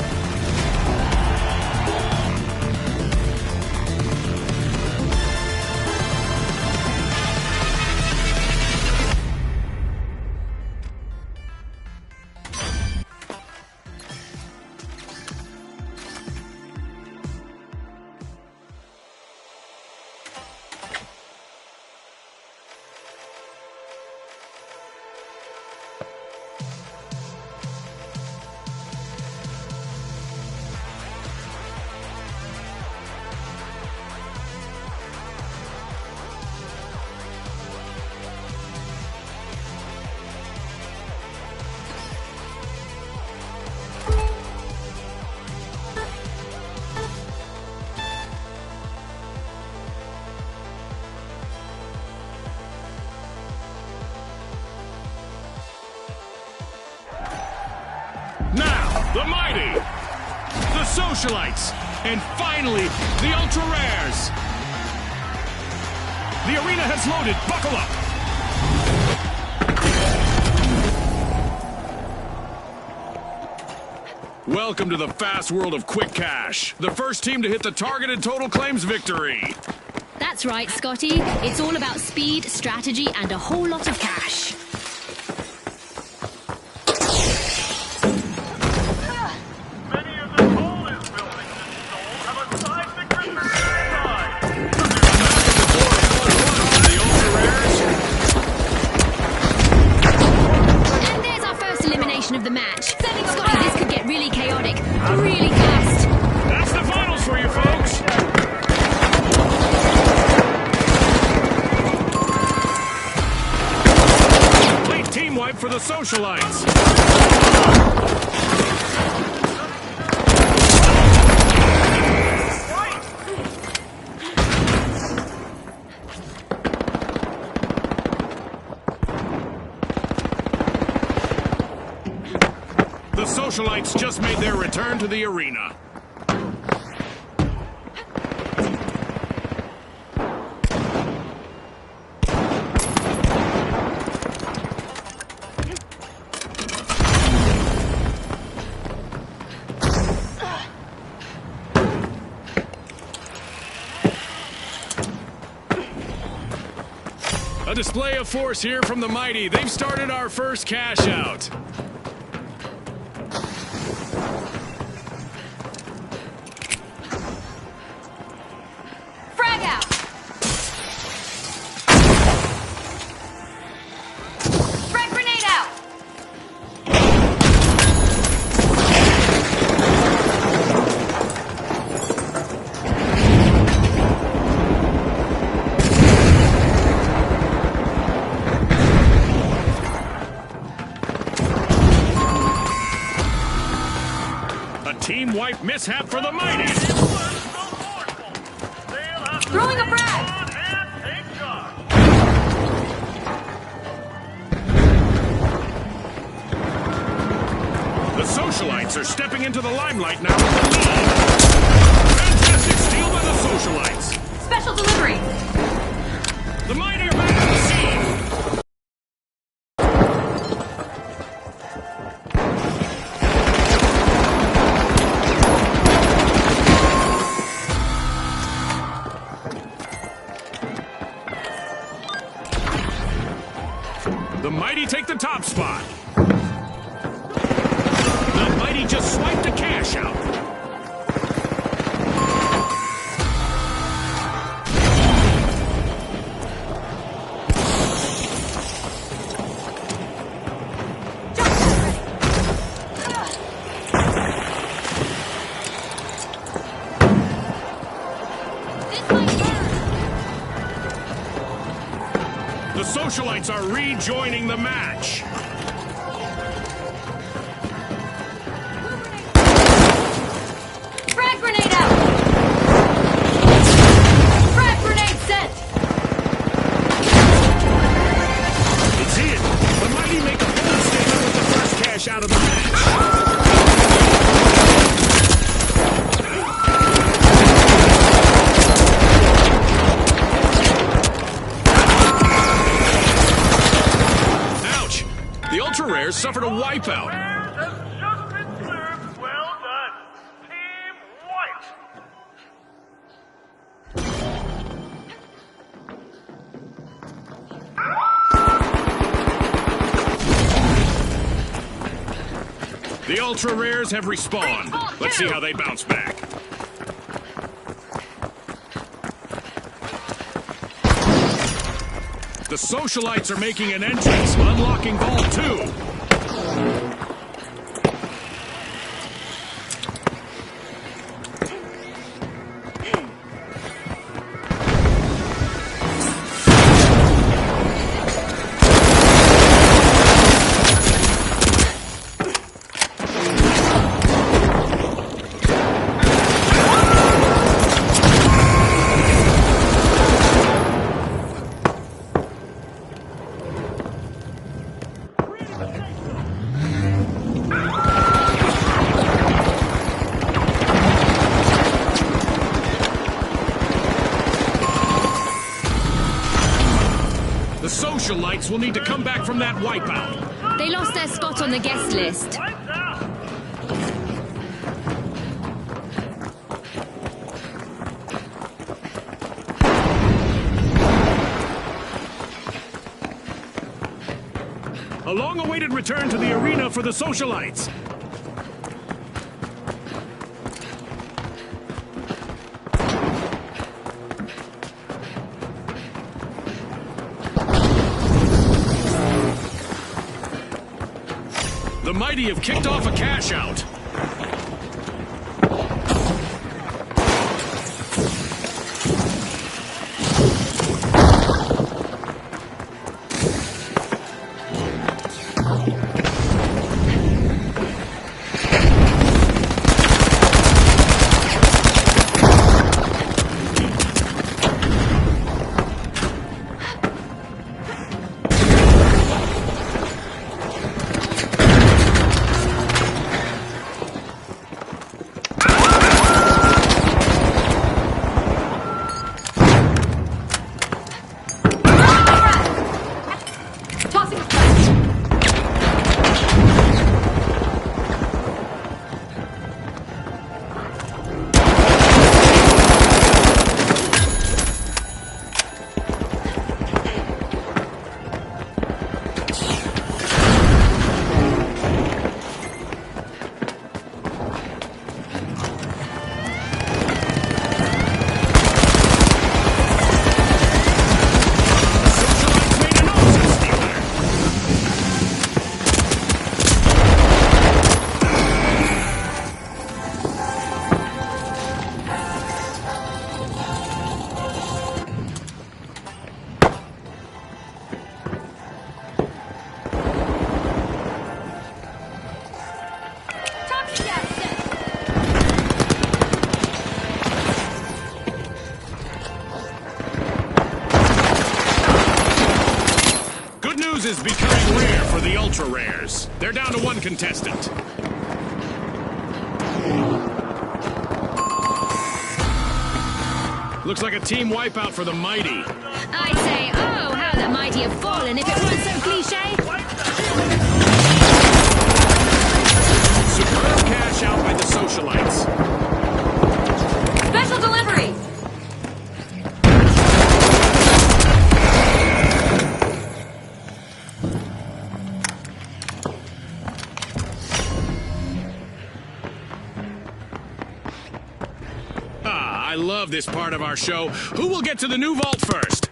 Now, the mighty, the socialites, and finally, the ultra rares. The arena has loaded. Buckle up. Welcome to the fast world of Quick Cash. The first team to hit the targeted total claims victory. That's right, Scotty. It's all about speed, strategy, and a whole lot of cash. Many of the tallest buildings in Seoul have a seismic return inside. The ultra rares. And there's our first elimination of the match. Scotty, this could get really chaotic. team wipe for the Socialites. The Socialites just made their return to the arena. A display of force here from the Mighty. They've started our first cash out. Frag out! Frag grenade out! Team wipe mishap for the Mighty. Throwing a frag! The Socialites are stepping into the limelight now with the lead. Fantastic steal by the Socialites. Special delivery! The Mighty are back at the scene. The Mighty take the top spot. The Mighty just swiped a cash out. The Socialites are rejoining the match. Frag grenade out! Frag grenade set! It's in. The Mighty make a bold statement with the first cash out of the match. The Ultra Rares suffered a wipeout. Has just been cleared. Well done. Team White. The Ultra Rares have respawned. Let's see how they bounce back. The Socialites are making an entrance, unlocking Vault 2. The Socialites will need to come back from that wipeout. They lost their spot on the guest list. Lights out. A long-awaited return to the arena for the Socialites. The Mighty have kicked off a cash out. Bronze is becoming rare for the ultra rares. They're down to one contestant. Looks like a team wipeout for the Mighty. I'd say, oh, how the mighty have fallen if it weren't so cliche. Superb cash out by the Socialites. Special delivery! I love this part of our show. Who will get to the new vault first?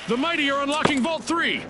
The Mighty are unlocking Vault 3.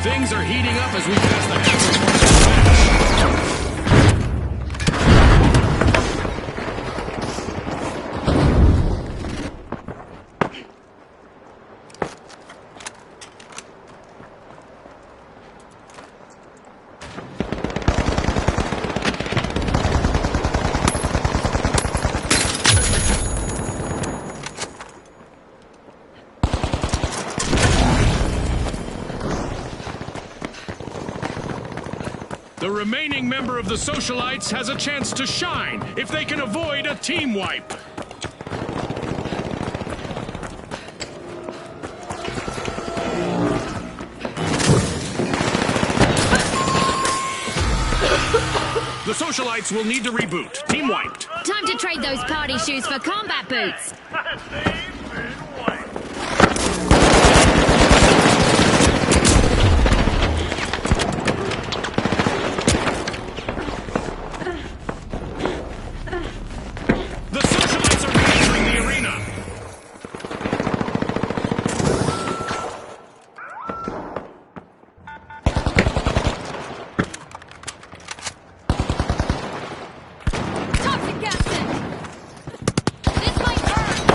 Things are heating up as we pass the halfway point of the remaining member of the Socialites has a chance to shine if they can avoid a team wipe. The Socialites will need to reboot. Team wiped. Time to trade those party shoes for combat boots. The Socialites are re-entering the arena. Toxic gas tank. This might hurt.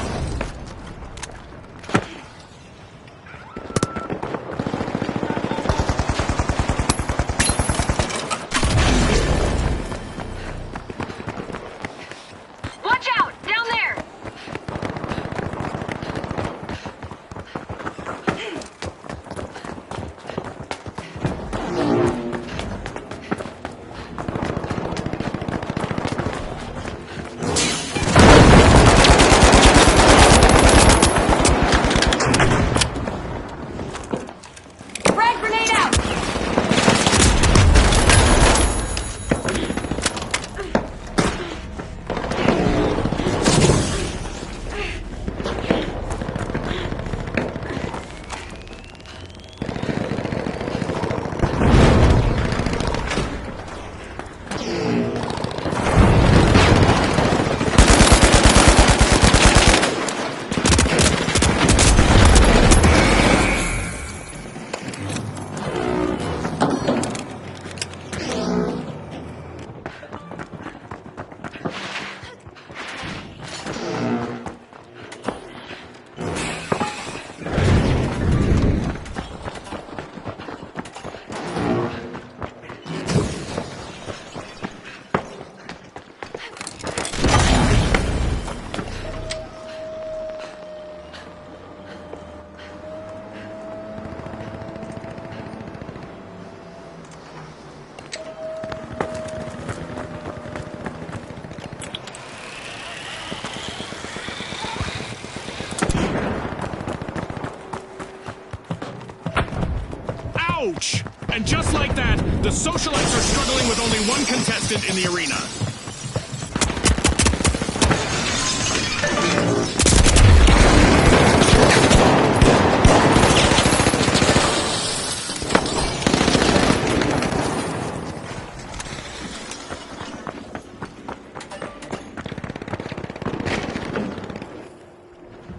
Ouch! And just like that, the socialites are struggling with only one contestant in the arena.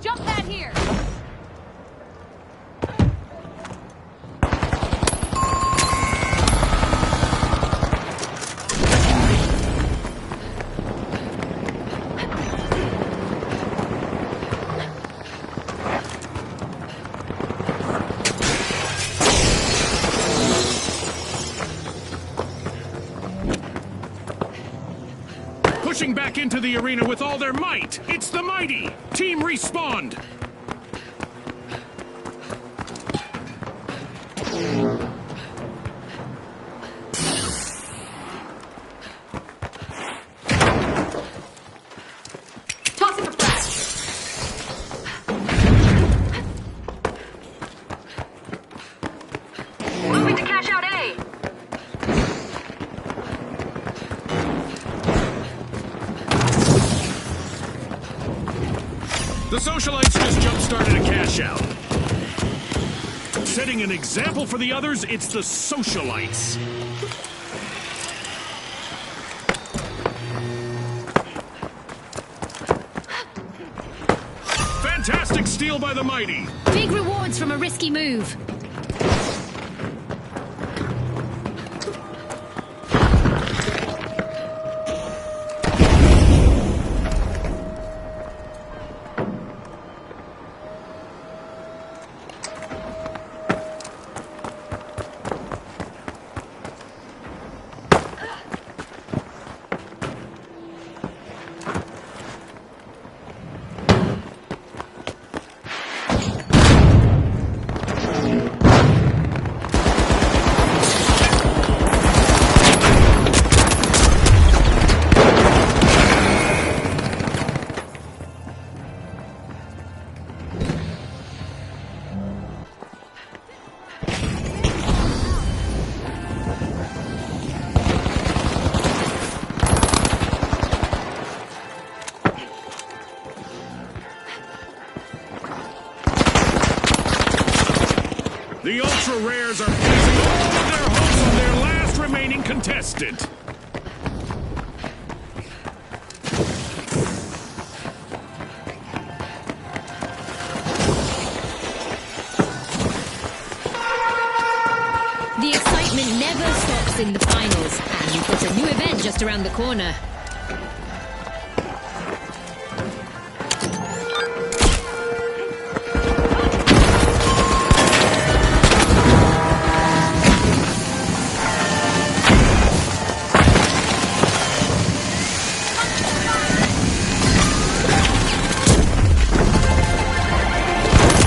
Jump pad here! Pushing back into the arena with all their might, it's the mighty Team Respawned. Tossing a flash! Moving to cash out A! The socialites just jump-started a cash out. Setting an example for the others, it's the socialites. Fantastic steal by the mighty. Big rewards from a risky move. The Ultra Rares are placing all of their hopes on their last remaining contestant. The excitement never stops in the finals, and you've got a new event just around the corner.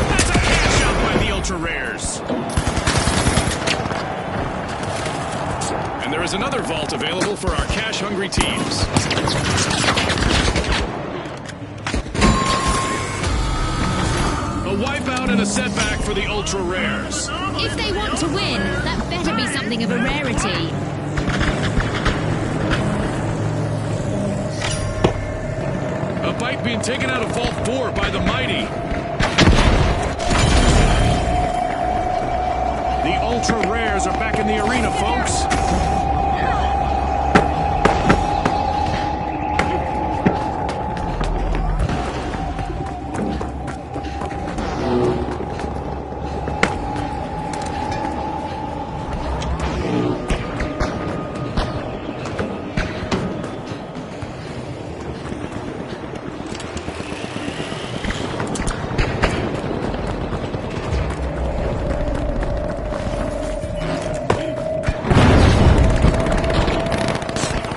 That's a cash out by the Ultra Rares. And there is another vault available for our cash-hungry teams. A wipeout and a setback for the Ultra Rares. If they want to win, that better be something of a rarity. A bite being taken out of Vault 4 by the mighty. The Ultra Rares are back in the arena, folks.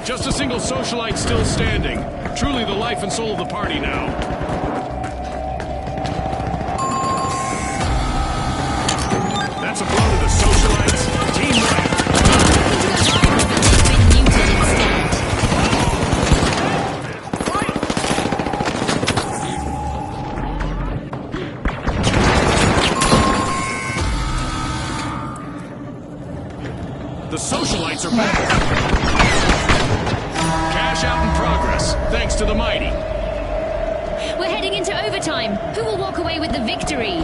Just a single socialite still standing. Truly the life and soul of the party now. That's a blow to the socialites. Team right. Been muted instead. The socialites are back. Cash out in progress, thanks to the mighty. We're heading into overtime. Who will walk away with the victory?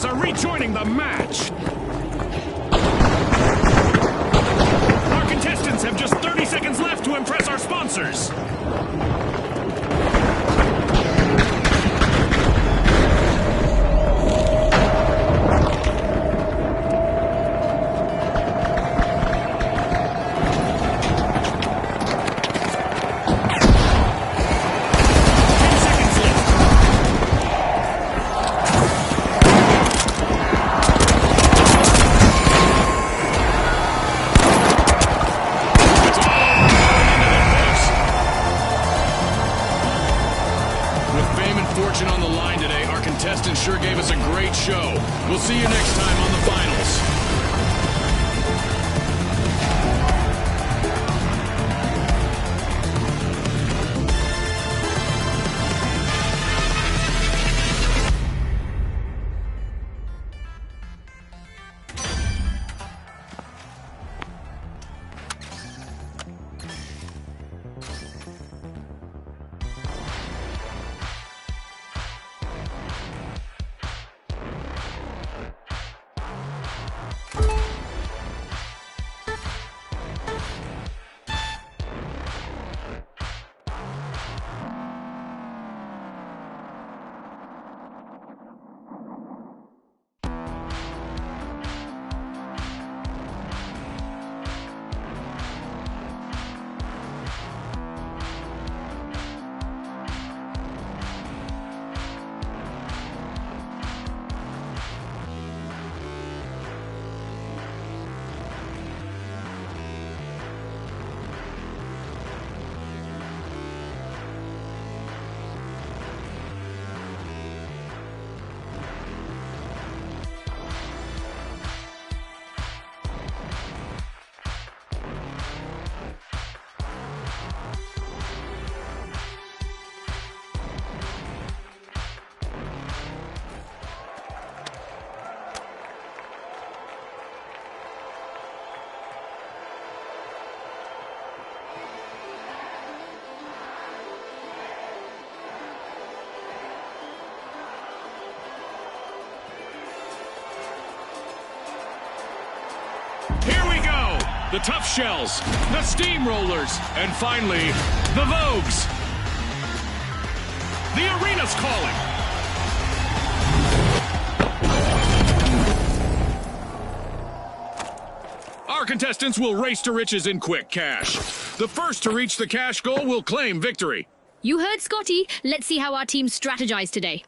Are rejoining the match. Our contestants have just 30 seconds left to impress our sponsors. On the line today, our contestants sure gave us a great show. We'll see you next time on the finals. Here we go! The Tough Shells, the Steamrollers, and finally, the Vogues. The arena's calling. Our contestants will race to riches in quick cash. The first to reach the cash goal will claim victory. You heard Scotty. Let's see how our team strategized today.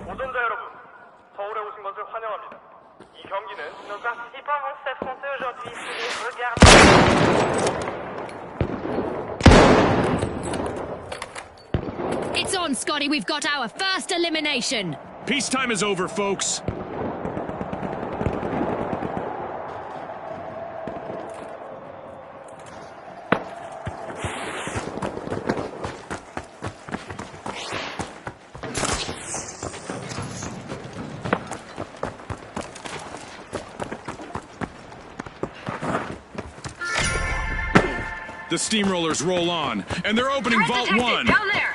도전자 여러분, 서울에 오신 것을 환영합니다. 이 경기는 nos participants vont s'affronter aujourd'hui sous les regards. It's on, Scotty. We've got our first elimination. Peacetime is over, folks. The Steamrollers roll on, and they're opening Vault 1. Down there.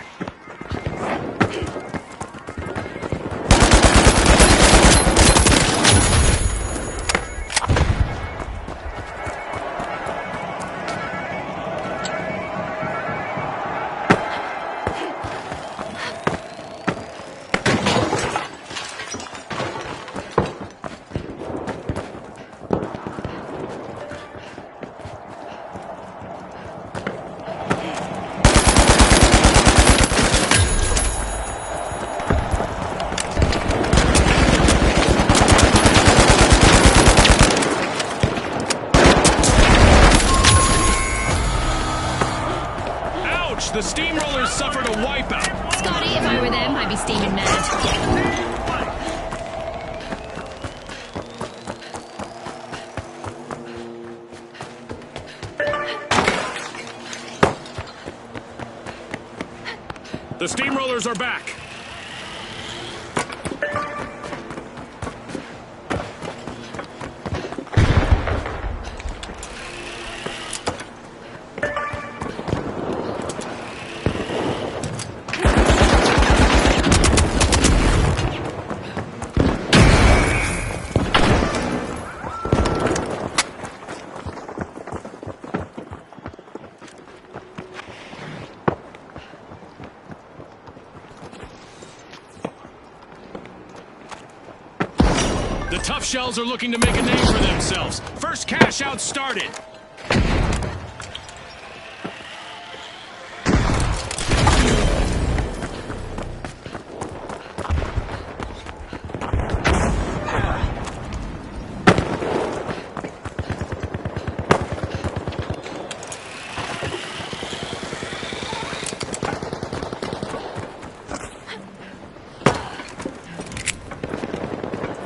match, the Steamrollers suffered a wipeout. Scotty, if I were them, I'd be steaming mad. The Steamrollers are back. The tough shells are looking to make a name for themselves. First cash out started.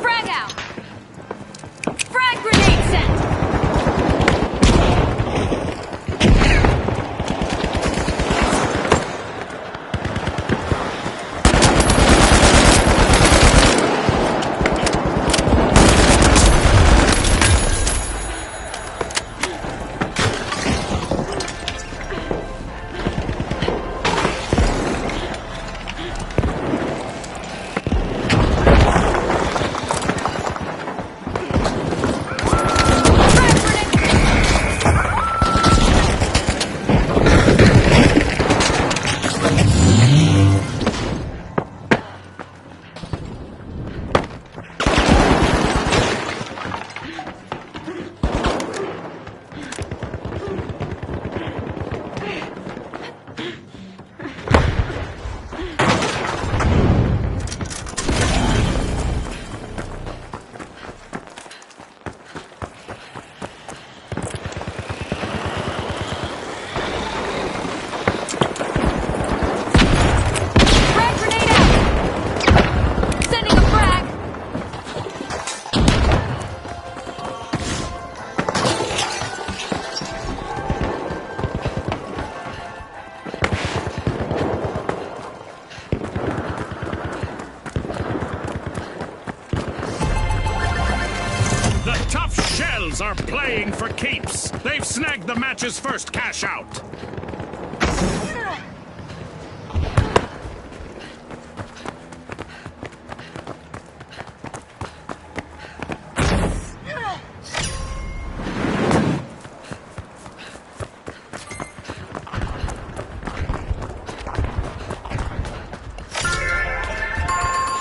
Frag out! Frag grenade set! Frag grenade out! Sending a frag! The tough shells are playing for keeps. They've snagged the match's first cash out.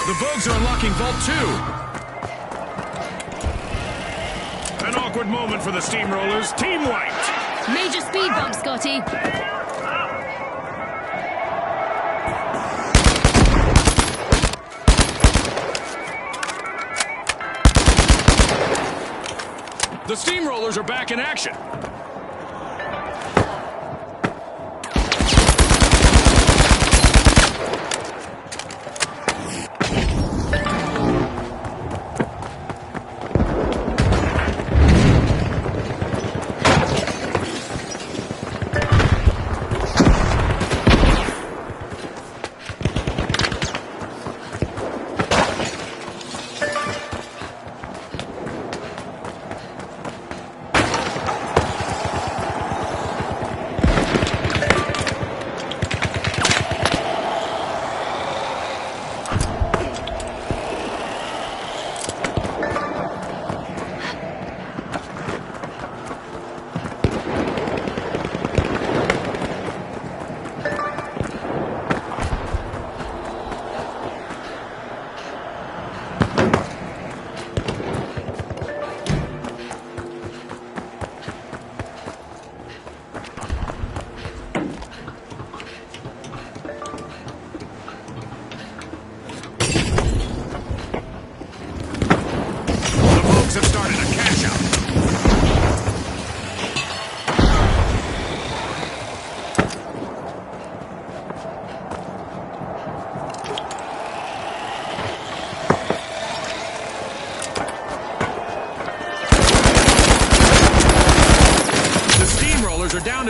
The Vogues are unlocking Vault 2. An awkward moment for the Steamrollers. Team wiped. Major speed bump, Scotty. The Steamrollers are back in action.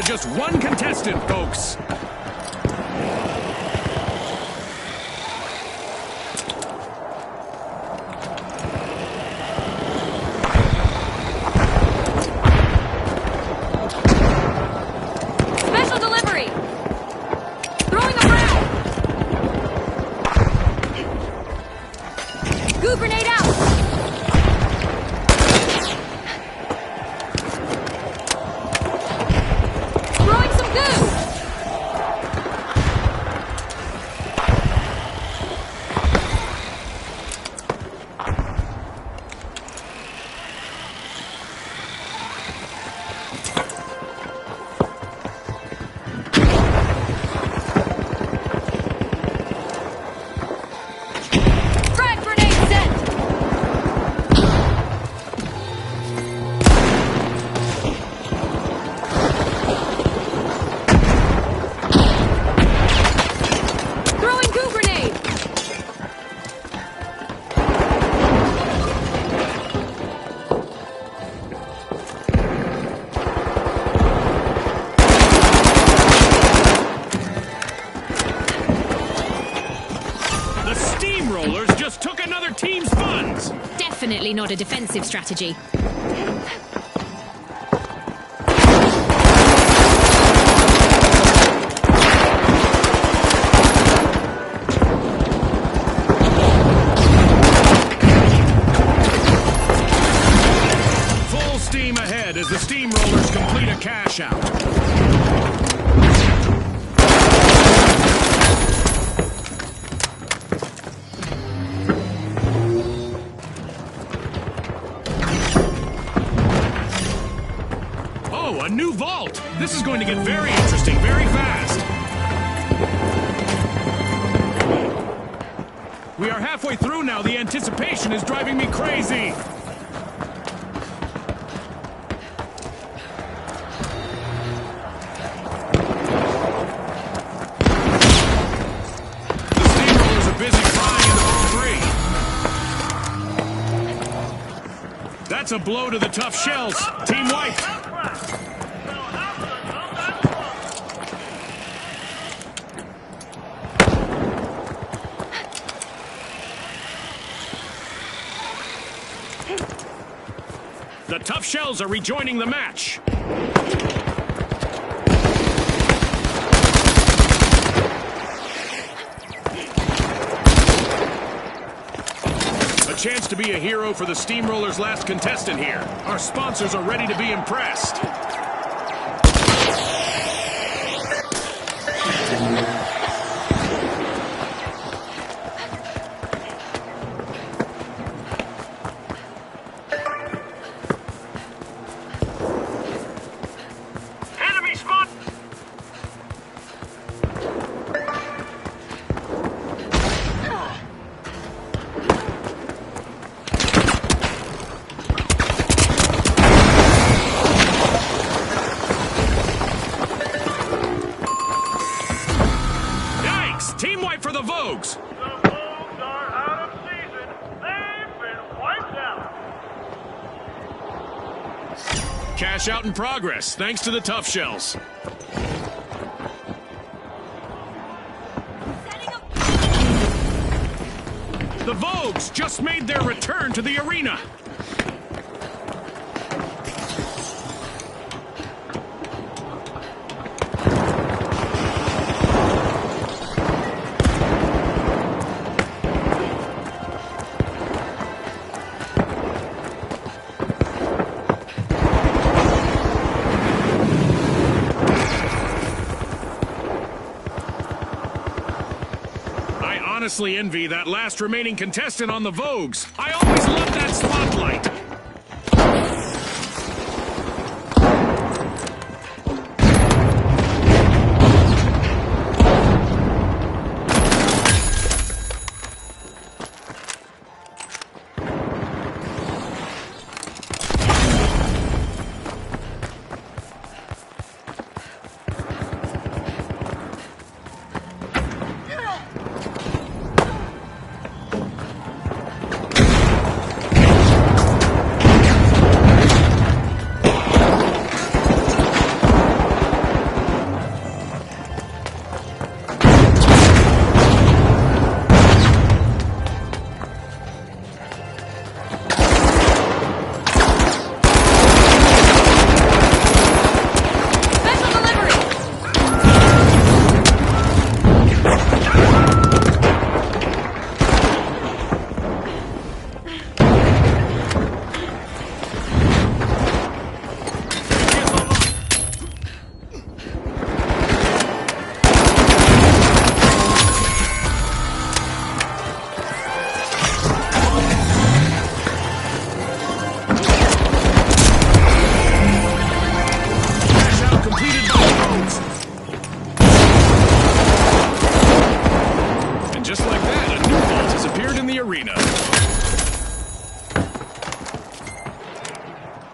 to just one contestant, folks. Special delivery! Throwing a frag! Goo grenade out! Throwing some goo! Frag grenade set! Throwing goo grenade! The Steamrollers just took another team's funds. Definitely not a defensive strategy. Full steam ahead as the Steamrollers complete a cash out. Oh, a new vault! This is going to get very interesting very fast. We are halfway through now. The anticipation is driving me crazy. The Steamrollers are busy flying into Vault 3. That's a blow to the tough shells. Team wiped. The tough shells are rejoining the match. A chance to be a hero for the Steamrollers' last contestant here. Our sponsors are ready to be impressed. Enemy spot! Yikes! Team wipe for the Vogues. The Wolves are out of season. They've been wiped out. Cash out in progress, thanks to the tough shells. The Vogues just made their return to the arena. I honestly envy that last remaining contestant on the Vogues. I always loved that spotlight.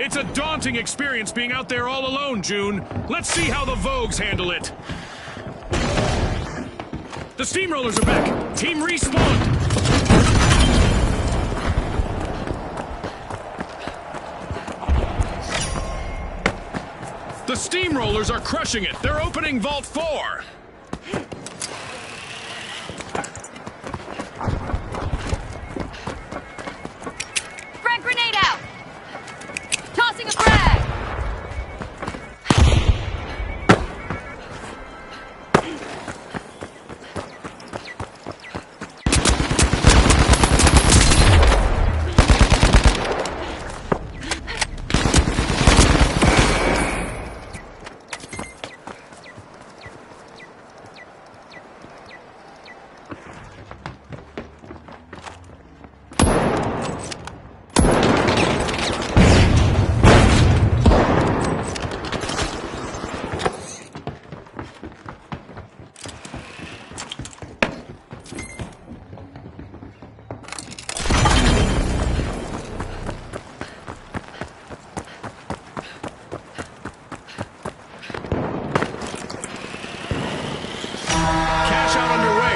It's a daunting experience being out there all alone, June. Let's see how the Vogues handle it. The Steamrollers are back. Team respawned. The Steamrollers are crushing it. They're opening Vault 4. Frag grenade out! Tossing a frag!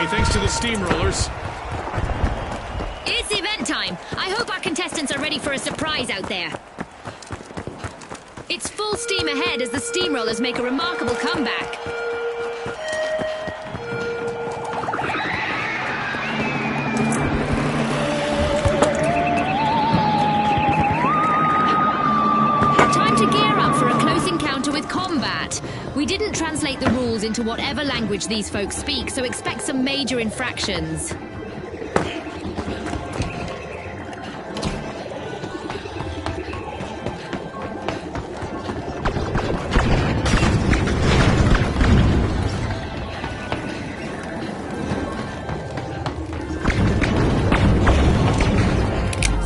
Thanks to the Steamrollers. It's event time. I hope our contestants are ready for a surprise out there. It's full steam ahead as the Steamrollers make a remarkable comeback. Time to gear up for a close encounter with combat. We didn't translate the rules into whatever language these folks speak, so expect some major infractions.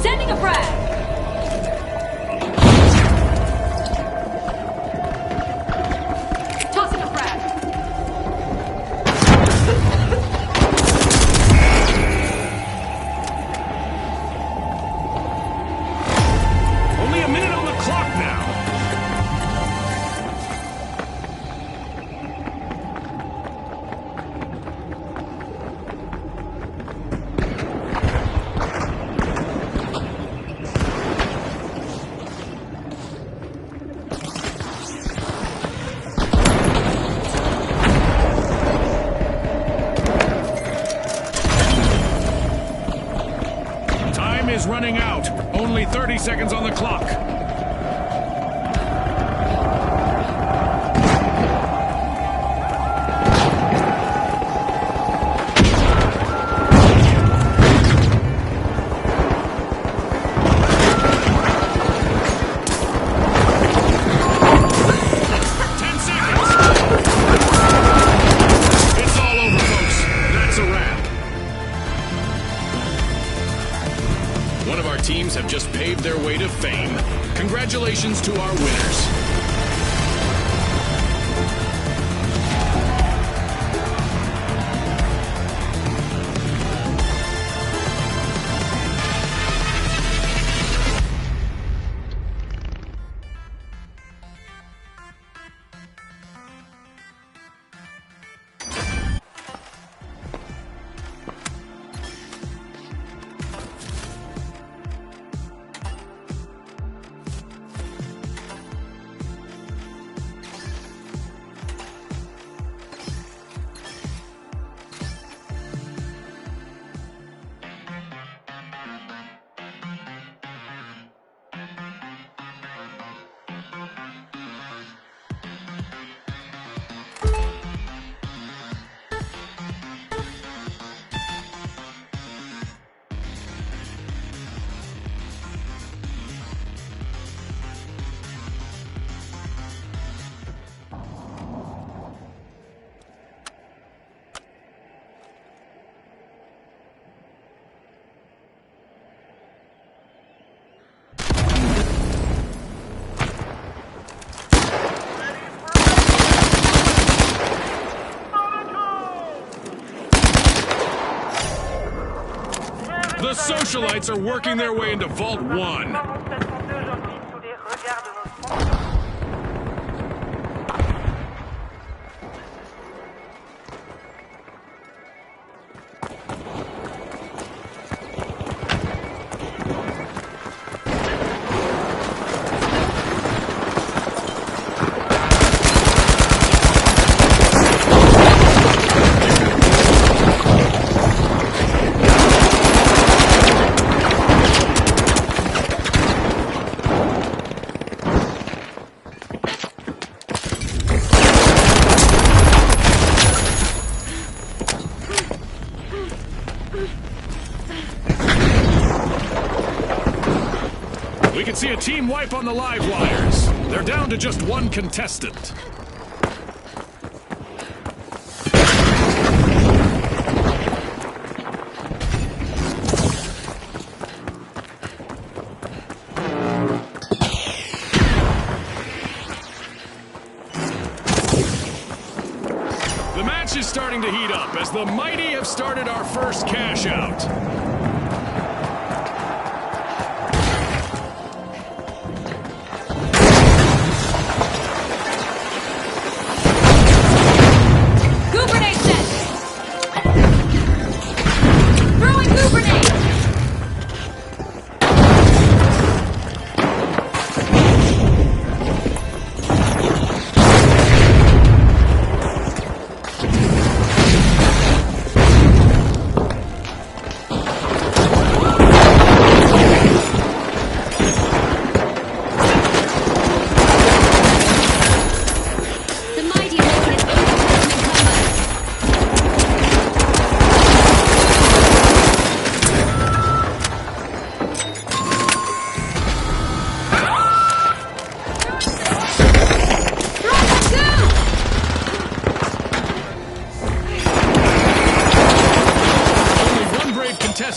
Sending a frag! Is running out. Only 30 seconds on the clock. Teams have just paved their way to fame. Congratulations to our winners. The socialites are working their way into Vault 1. see a team wipe on the live wires. They're down to just one contestant. The match is starting to heat up as the Mighty have started our first cash out.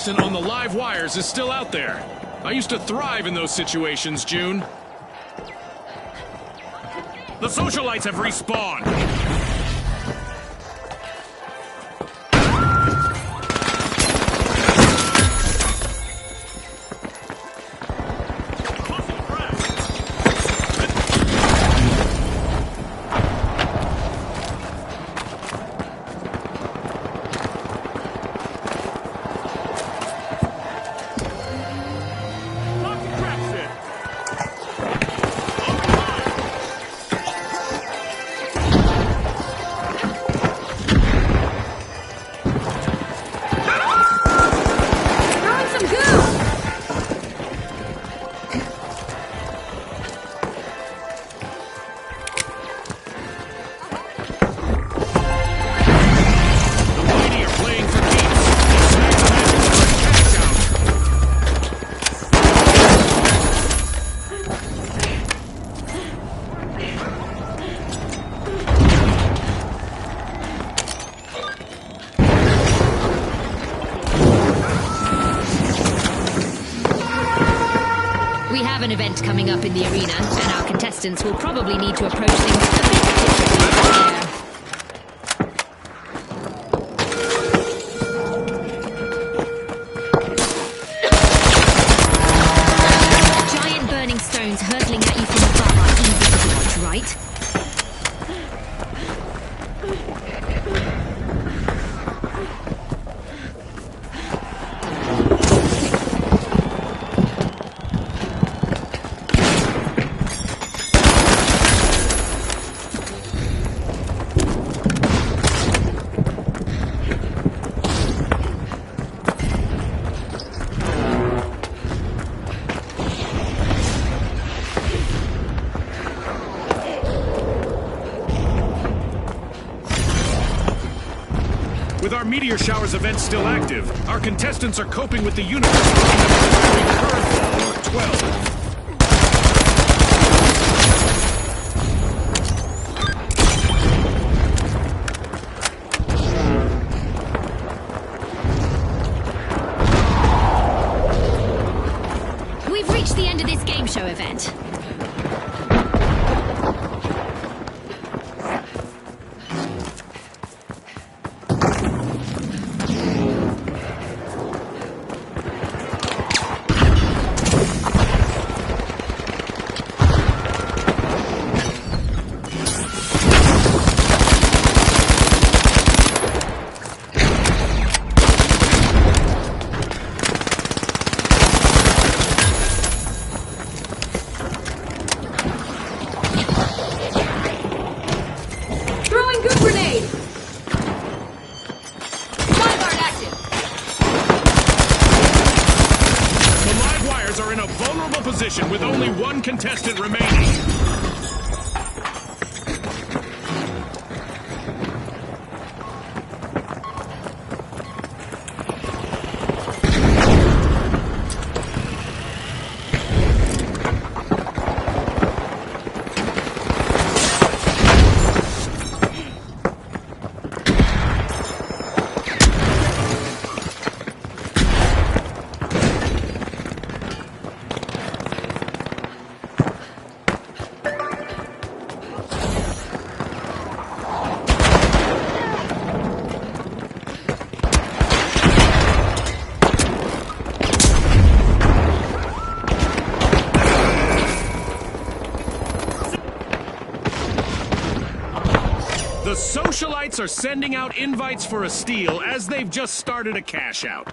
On the live wires is still out there. I used to thrive in those situations, June. The socialites have respawned. An event coming up in the arena, and our contestants will probably need to approach things a bit differently. Giant burning stones hurtling at you from above are easy to dodge, right? With our Meteor Showers event still active, our contestants are coping with the universe curveball or 12. We've reached the end of this game show event. With only one contestant remaining. socialites are sending out invites for a steal as they've just started a cash out.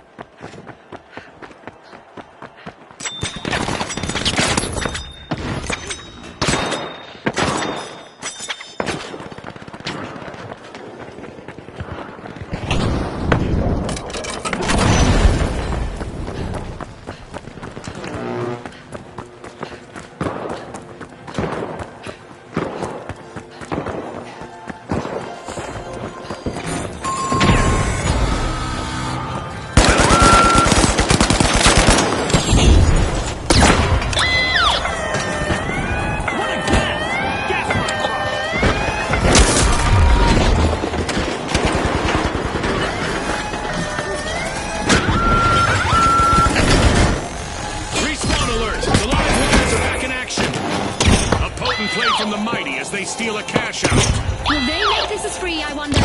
Steal a cash out. Will they make this as free, I wonder?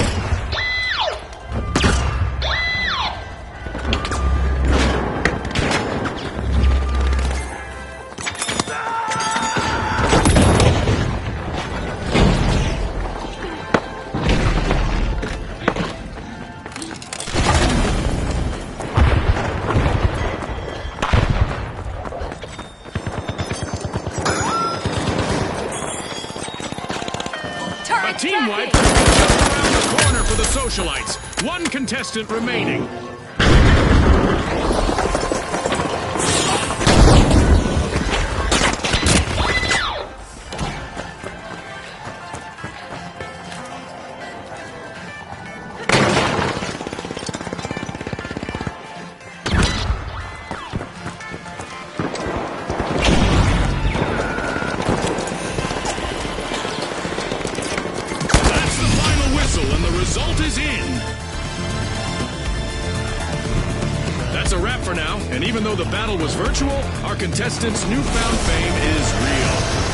Team wipe just around the corner for the socialites. One contestant remaining. That's a wrap for now, and even though the battle was virtual, our contestants' newfound fame is real.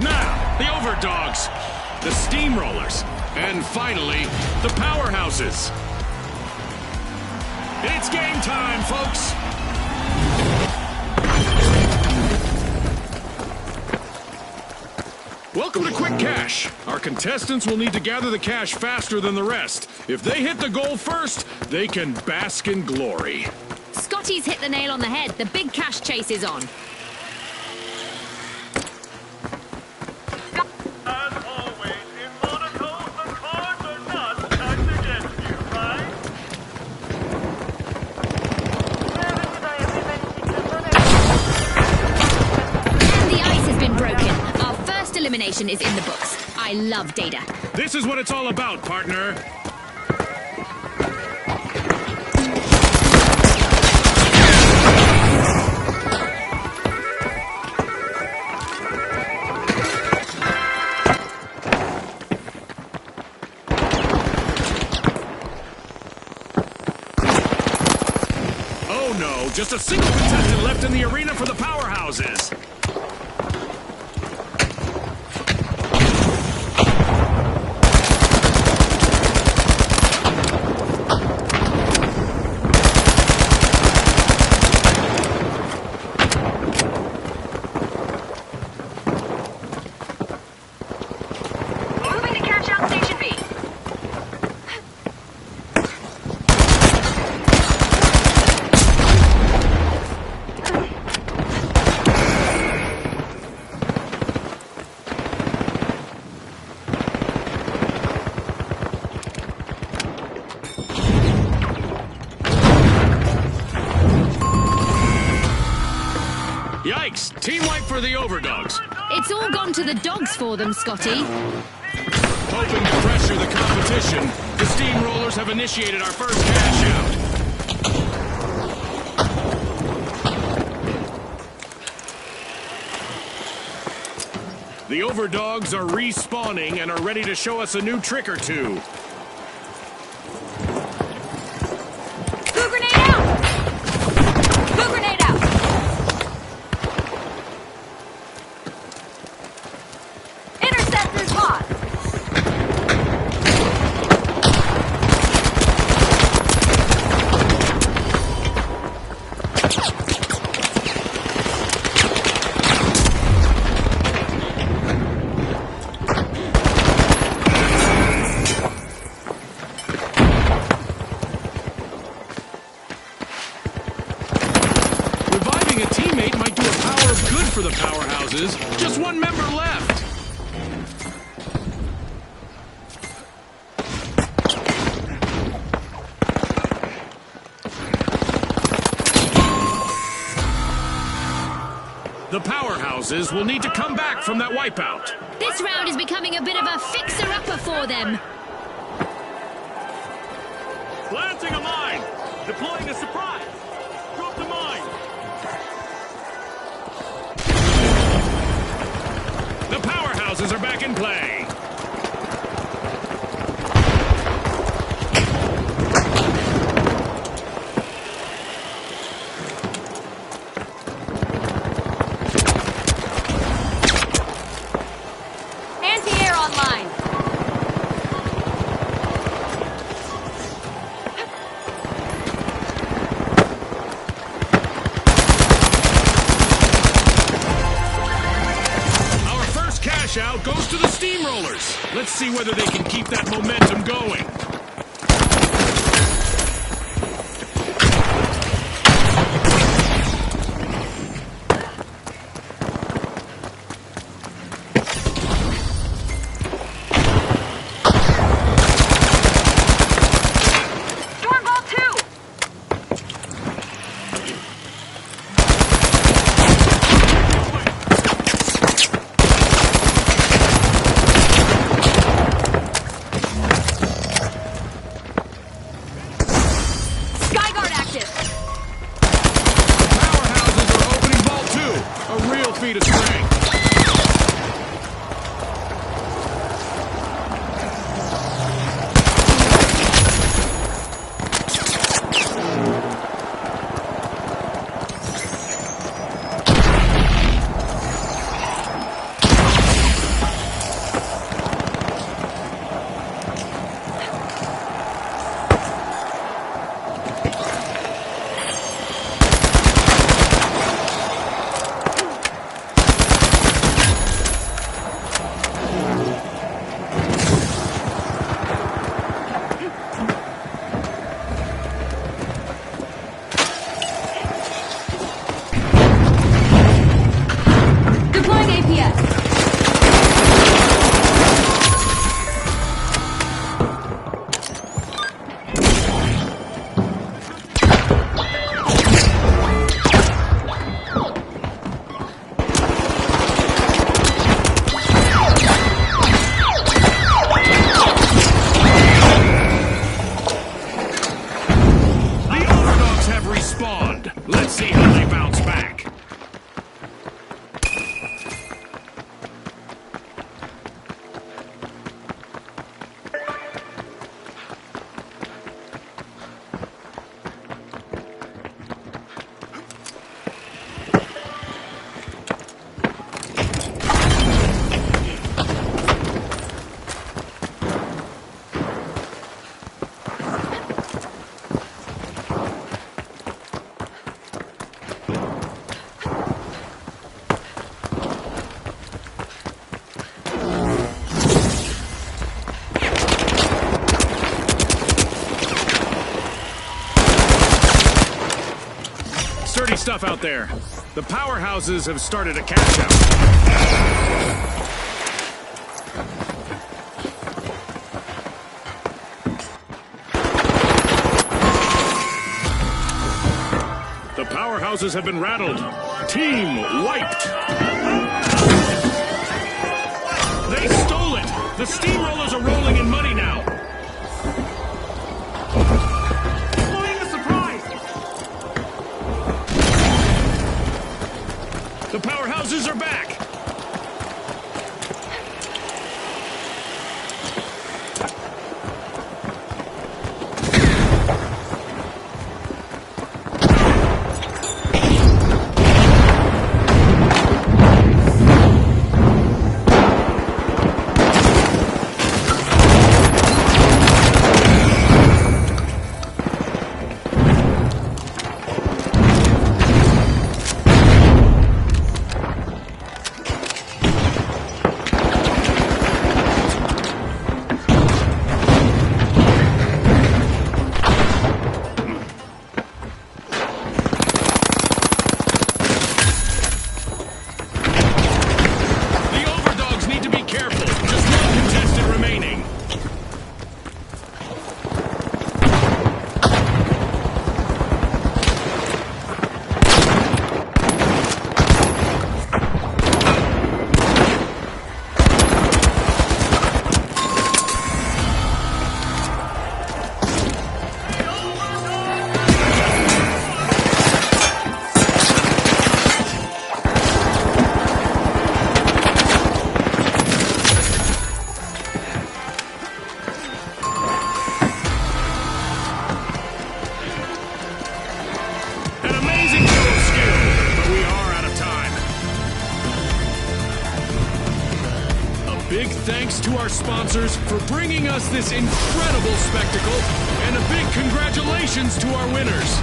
Now, the overdogs, the steamrollers, and finally, the powerhouses. It's game time, folks! Welcome to Quick Cash. Our contestants will need to gather the cash faster than the rest. If they hit the goal first, they can bask in glory. Scotty's Scotty's hit the nail on the head. The big cash chase is on. As always, in Monaco, the cards are not stacked against you, right? And the ice has been broken. Our first elimination is in the books. I love Data. This is what it's all about, partner. Oh no, just a single contestant left in the arena for the powerhouses. Moving to cash out Station B. Yikes! Team wipe for the Overdogs. It's all gone to the dogs for them, Scotty. Hoping to pressure the competition, the Steamrollers have initiated our first cash out. The Overdogs are respawning and are ready to show us a new trick or two. Blue grenade out! Blue grenade out! Interceptors hot! Reviving a teammate might do a power of good for the powerhouses. Just one member left. The powerhouses will need to come back from that wipeout. This round is becoming a bit of a fixer-upper for them. Planting a mine! Deploying a surprise! Drop the mine! The powerhouses are back in play! Anti-air online. Our first cash out goes to the Steamrollers. Let's see whether they can keep that momentum going. Stormball 2! stuff out there. The powerhouses have started a cash out. The powerhouses have been rattled. Team wiped. They stole it. The steamrollers are rolling in money now. The powerhouses are back! Thanks to our sponsors for bringing us this incredible spectacle, and a big congratulations to our winners.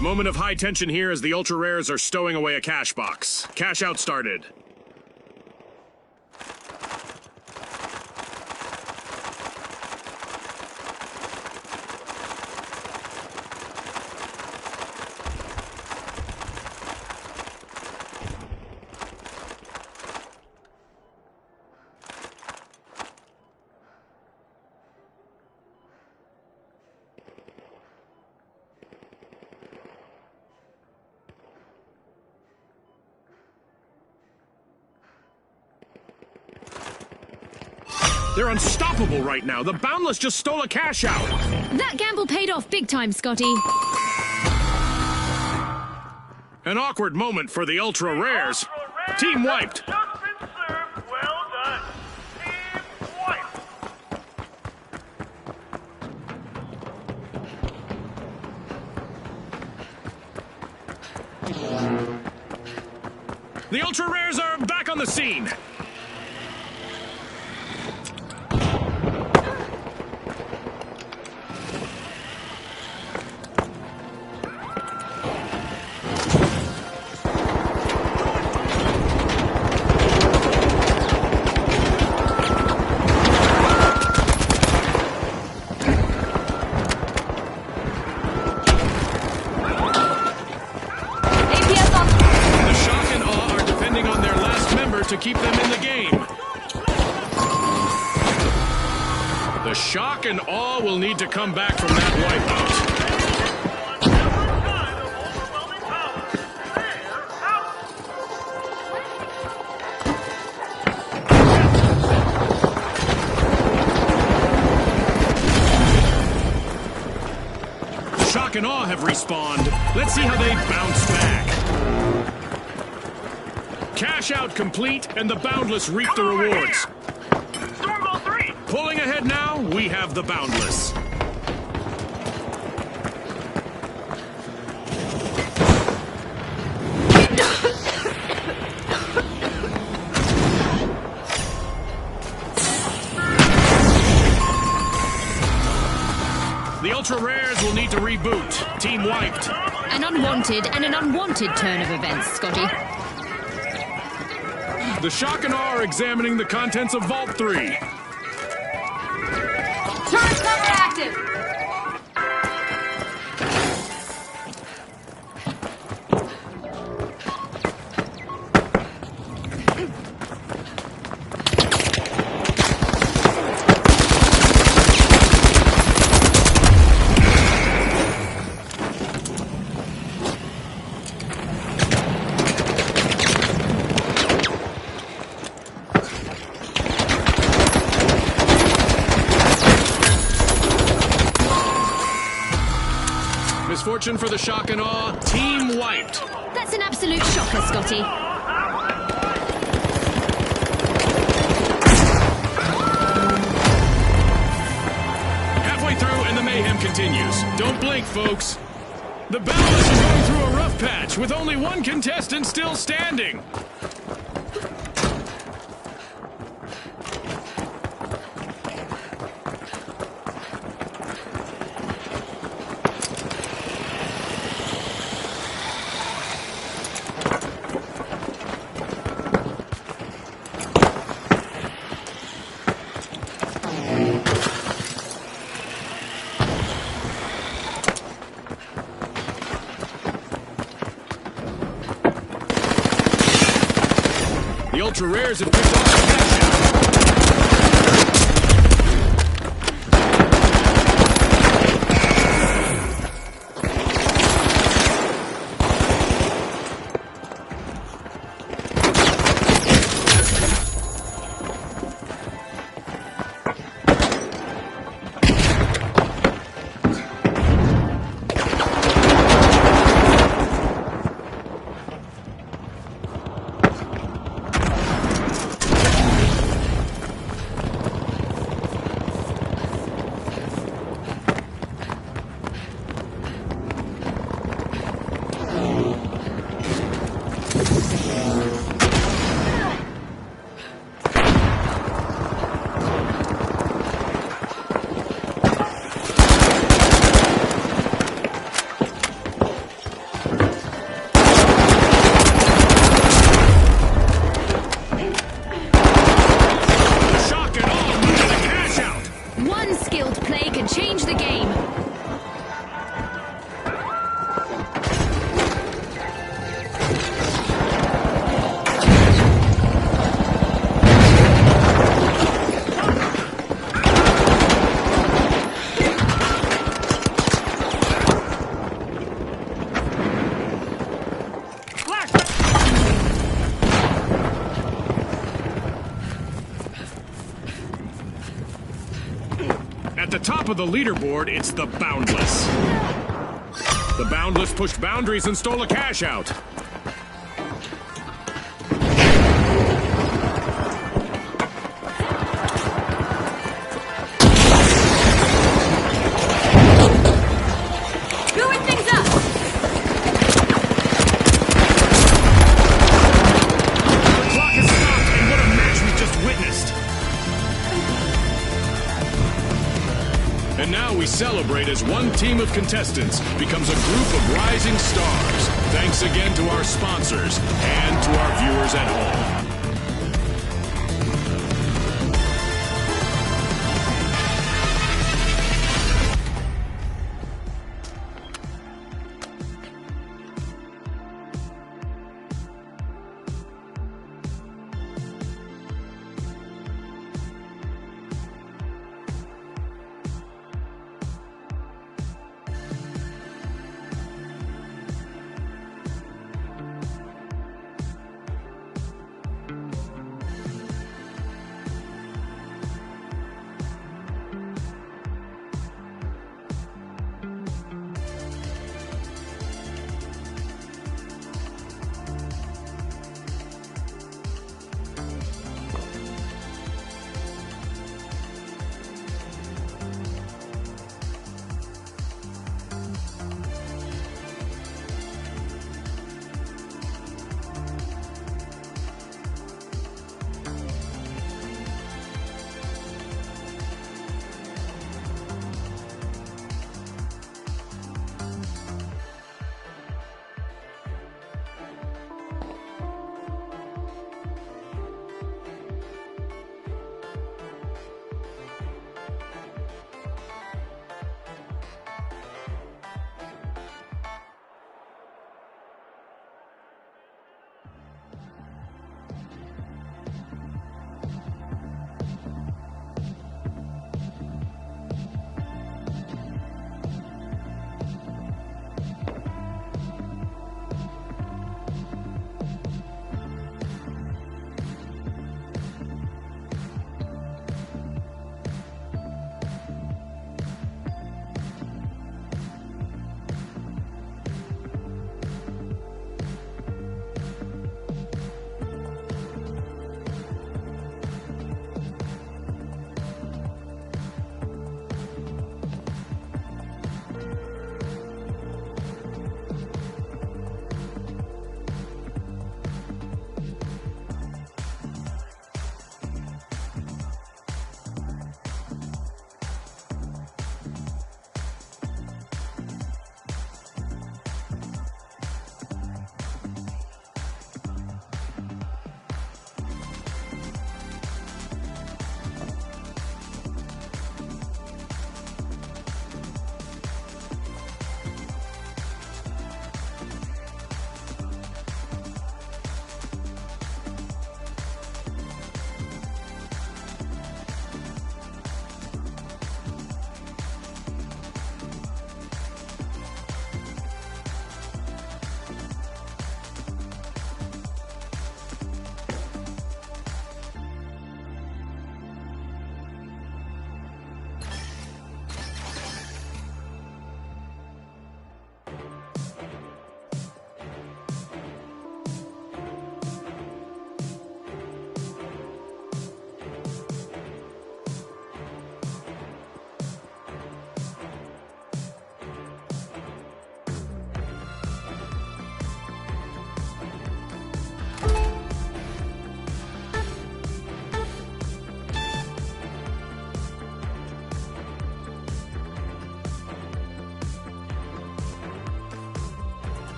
Moment of high tension here as the ultra rares are stowing away a cash box. Cash out started. They're unstoppable right now. The Boundless just stole a cash out. That gamble paid off big time, Scotty. An awkward moment for the Ultra Rares. Team wiped. Just been served. Well done. Team wiped. The Ultra Rares are back on the scene. To keep them in the game. The Shock and Awe will need to come back from that wipeout. Shock and Awe have respawned. Let's see how they bounce back. Cash out complete, and the Boundless reap the rewards. Stormball 3! Pulling ahead now, we have the Boundless. The Ultra Rares will need to reboot. Team wiped. An unwanted and an unwanted turn of events, Scotty. The Shock and Awe are examining the contents of Vault 3. Turret cover active! Misfortune for the Shock and Awe. Team wiped. That's an absolute shocker, Scotty. Halfway through and the mayhem continues. Don't blink, folks. The Boundless is going through a rough patch with only one contestant still standing. The Ultra Rares have picked off the cash out. At the top of the leaderboard, it's the Boundless. The Boundless pushed boundaries and stole a cash out. Screwing things up! The clock has stopped, and what a match we just witnessed. And now we celebrate as one team of contestants becomes a group of rising stars. Thanks again to our sponsors and to our viewers at home.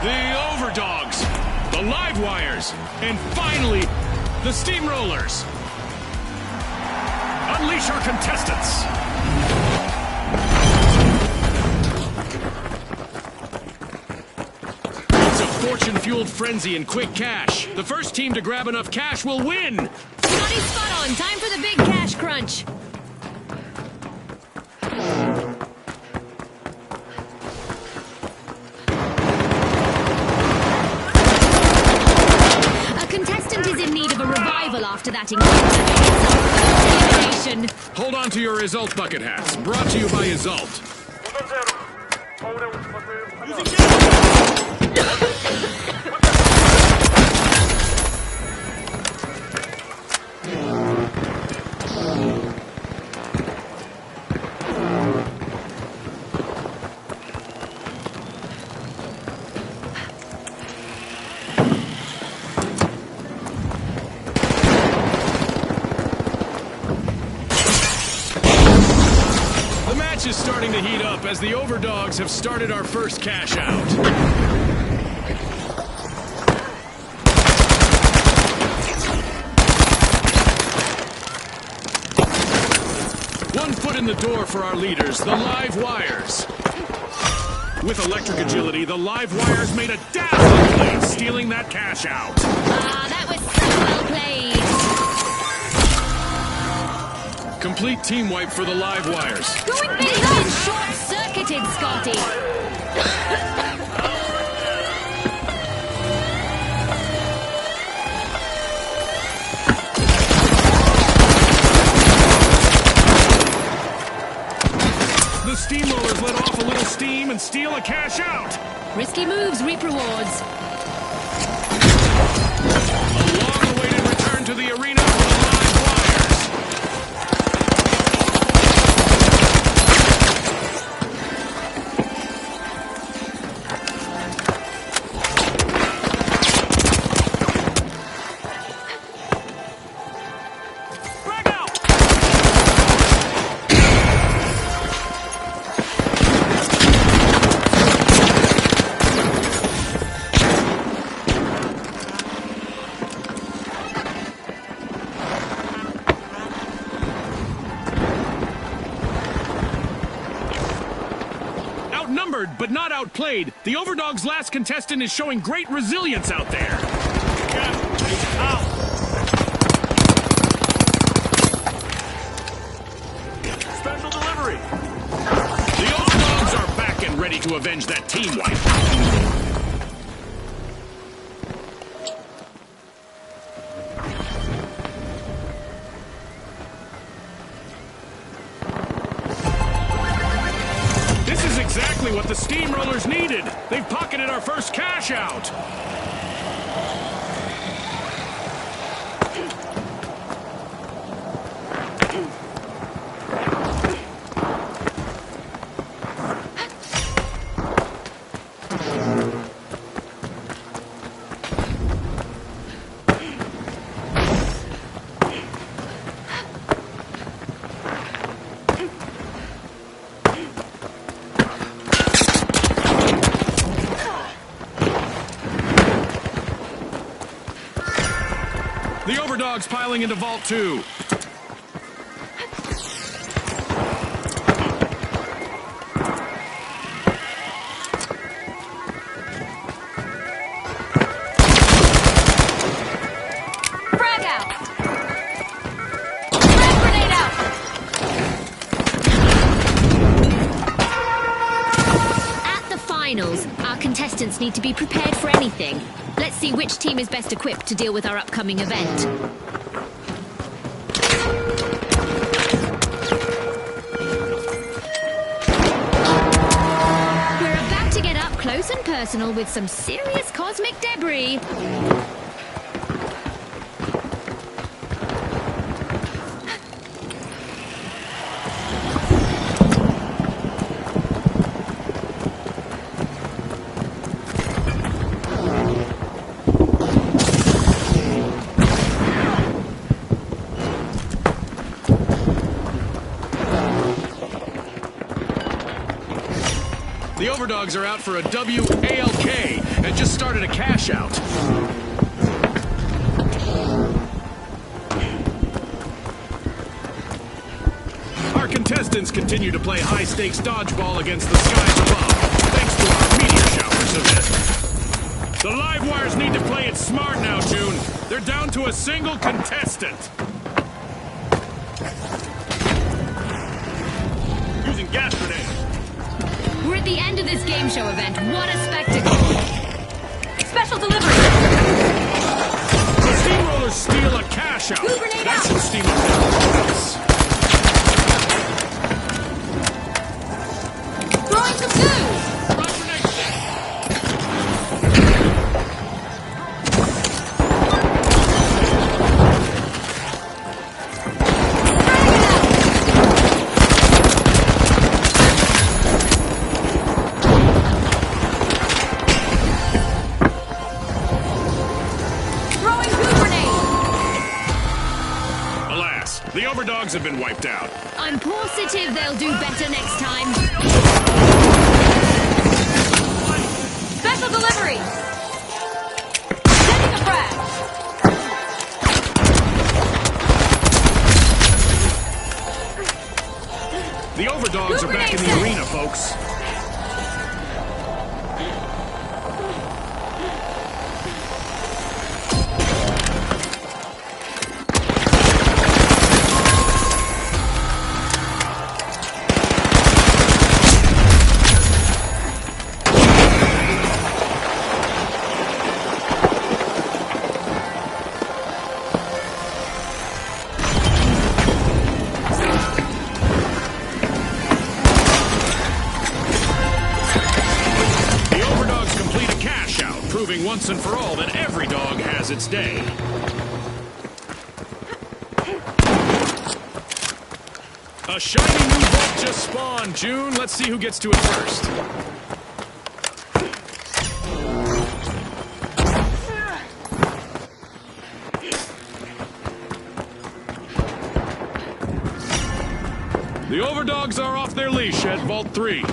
The Overdogs, the Livewires, and finally, the Steamrollers. Unleash our contestants. It's a fortune-fueled frenzy and quick cash. The first team to grab enough cash will win. Scotty, spot on. Time for the big cash crunch. After that incredible. Hold on to your Result bucket hats. Brought to you by Result. Is starting to heat up as the Overdogs have started our first cash out. One foot in the door for our leaders, the Livewires. With electric agility, the Livewires made a dazzling play, stealing that cash out. Ah, that was so well played. Complete team wipe for the Livewires. Going big and short-circuited, Scotty. The Steamrollers let off a little steam and steal a cash out. Risky moves reap rewards. A long-awaited return to the arena for the Livewires. Outnumbered, but not outplayed, the Overdogs' last contestant is showing great resilience out there. Special delivery. The Overdogs are back and ready to avenge that team wipe. Exactly what the Steamrollers needed. They've pocketed our first cash out. The Overdogs piling into Vault 2. Frag out! Frag grenade out! At the finals, our contestants need to be prepared for anything. Let's see which team is best equipped to deal with our upcoming event. We're about to get up close and personal with some serious cosmic debris. The Overdogs are out for a WALK They just started a cash out. Our contestants continue to play high-stakes dodgeball against the skies above, thanks to our meteor showers event. The live wires need to play it smart now, June. They're down to a single contestant. Using gas grenade. We're at the end of this game show event. What a spectacle! Special delivery! The steamrollers steal a cash out. Goo grenade That out. should steam up their points. Throwing some goo! Run for next step. Throwing goo grenade! Alas, the overdogs have been wiped out. I'm positive they'll do better next time. Special delivery! Sending a frag! The overdogs are back in the arena, folks. The overdogs complete a cash out, proving once and for all that every dog has its day. A shiny new vault just spawned, June. Let's see who gets to it first. The overdogs are off their leash at Vault 3.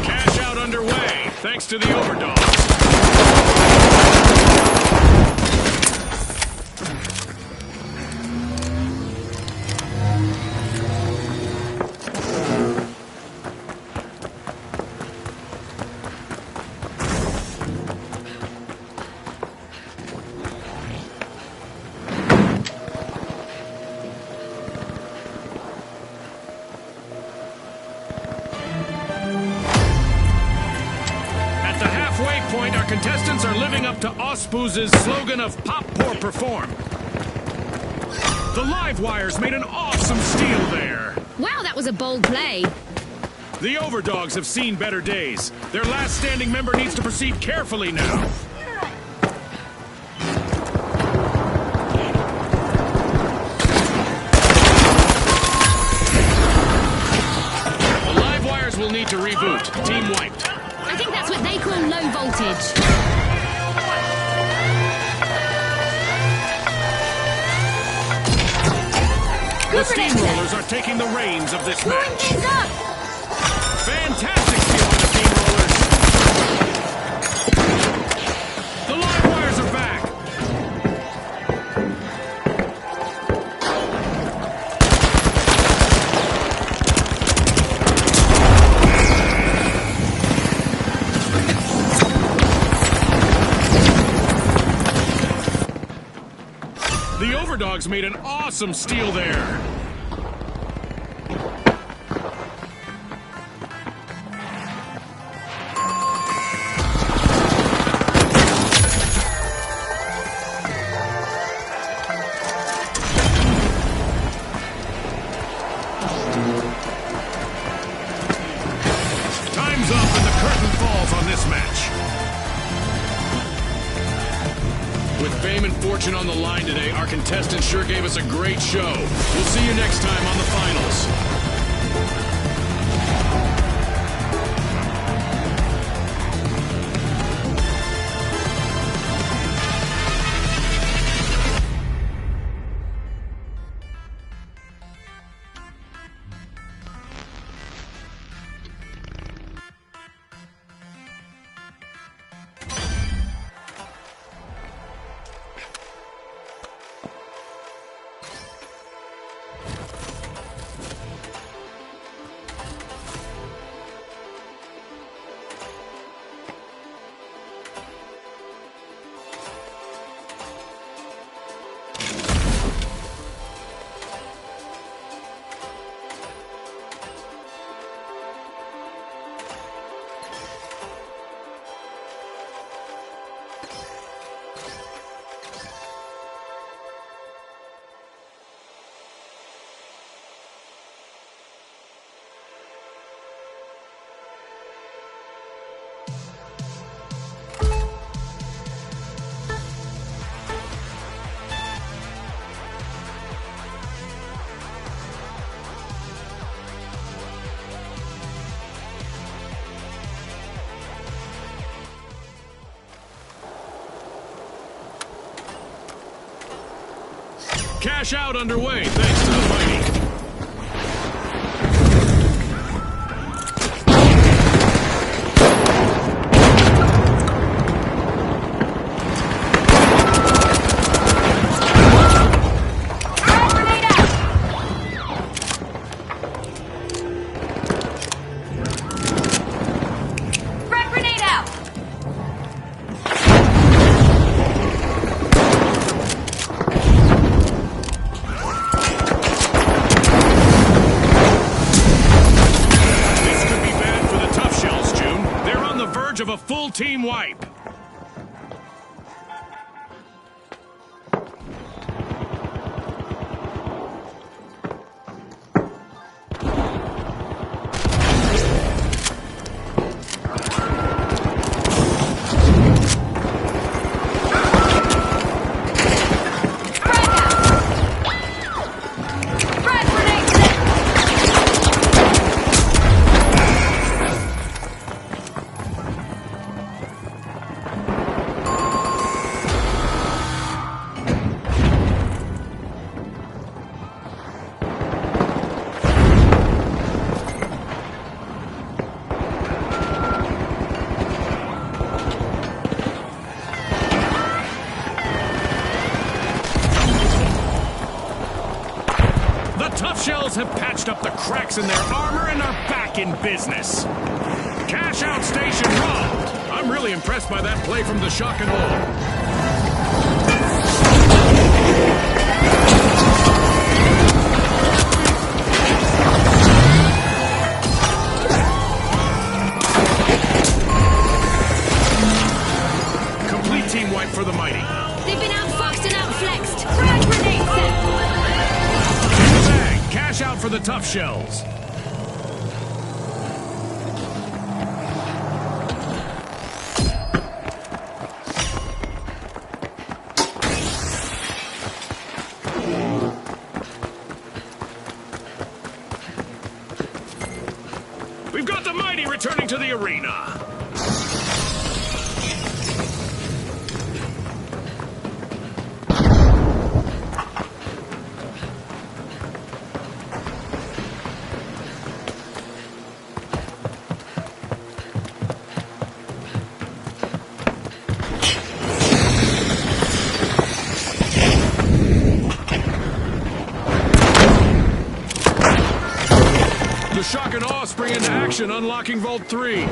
Cash out underway, thanks to the overdogs. At the halfway point, our contestants are living up to Ospooz's slogan of Pop, Pour, Perform. The live wires made an awesome steal there. Wow, that was a bold play. The overdogs have seen better days. Their last standing member needs to proceed carefully now. The live wires will need to reboot. Team wiped. I think that's what they call low voltage. The steamrollers are taking the reins of this Blowing match. things up! Fantastic steal by the steamrollers. The Overdogs made an awesome steal there. Time's up and the curtain falls on this match. With fame and fortune on the line today, our contestants sure gave us a great show. We'll see you next time on the finals. Cash out underway, thanks to the Mighty. Of a full team wipe. Tough Shells have patched up the cracks in their armor and are back in business. Cash out station robbed. I'm really impressed by that play from the shock and roll. Team wipe for the Mighty. They've been outfoxed and outflexed. Frag grenade set. Bang! Cash out for the Tough Shells. We've got the Mighty returning to the arena. The shock and awe spring into action, unlocking Vault 3.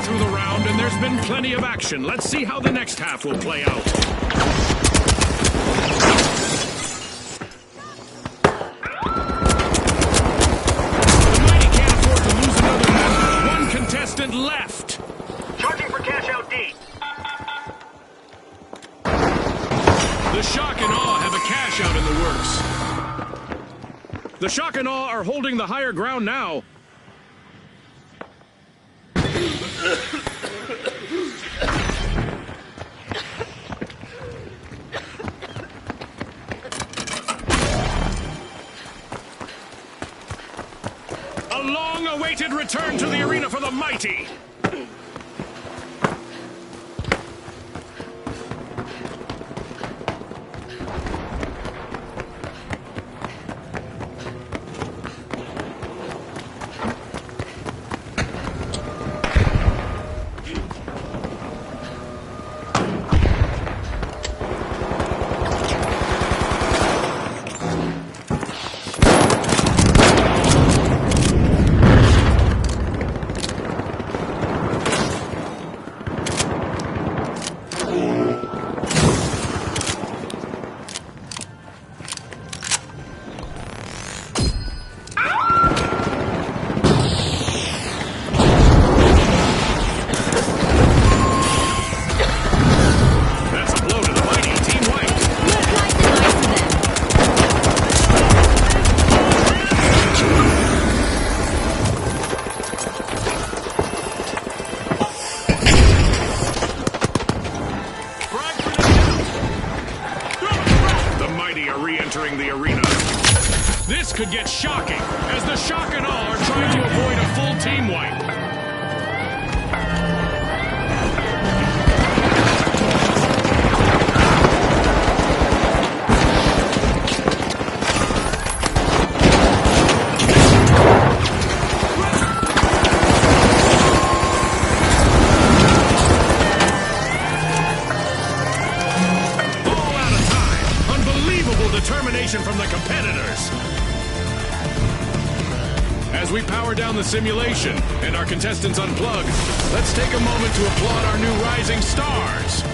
through the round, and there's been plenty of action. Let's see how the next half will play out. The Mighty can't afford to lose another member. One contestant left. Charging for cash out D. The Shock and Awe have a cash out in the works. The Shock and Awe are holding the higher ground now. A long-awaited return to the arena for the Mighty. This could get shocking, as the Shock and Awe are trying to avoid a full team wipe. All out of time. Unbelievable determination from the competitors. As we power down the simulation and our contestants unplug, let's take a moment to applaud our new rising stars.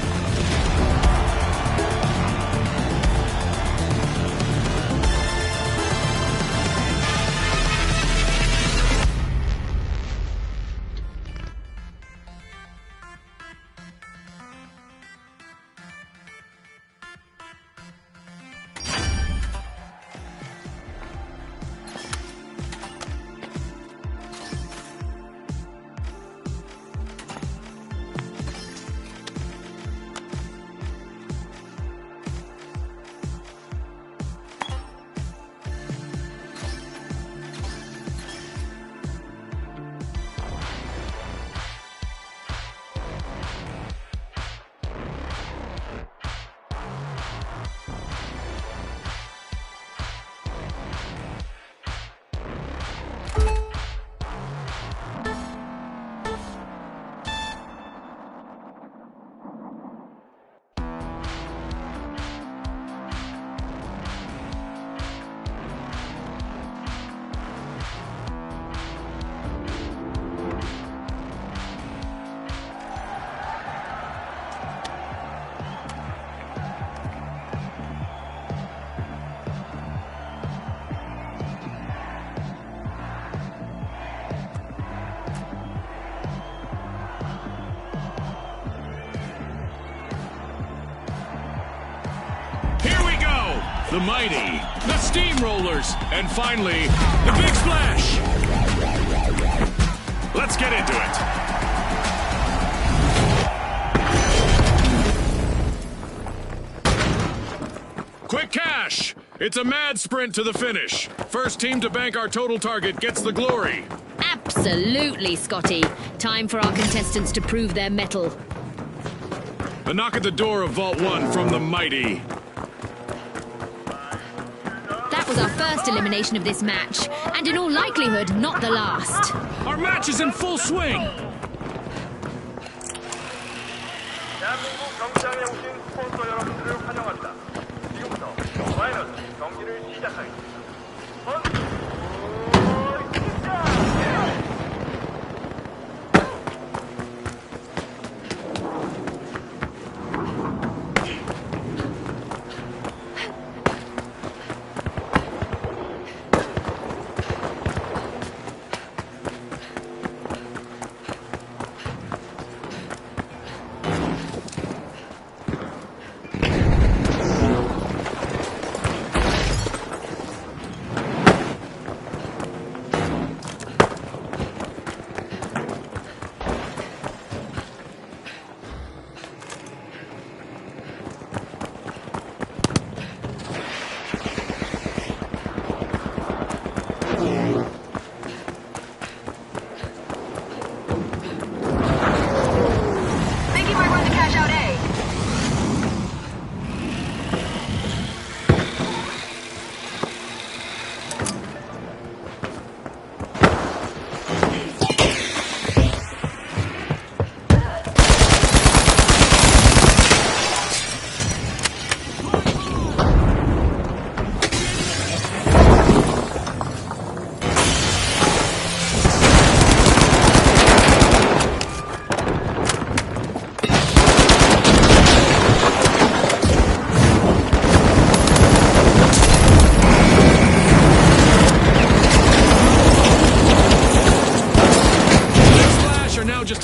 The Mighty, the Steamrollers, and finally, the Big Splash! Let's get into it! Quick cash! It's a mad sprint to the finish. First team to bank our total target gets the glory. Absolutely, Scotty. Time for our contestants to prove their mettle. A knock at the door of Vault 1 from the Mighty. That was our first elimination of this match, and in all likelihood, not the last. Our match is in full swing! 대한민국 경기장에 오신 스폰서 여러분들을 환영합니다. 지금부터 파이널 경기를 시작하겠습니다.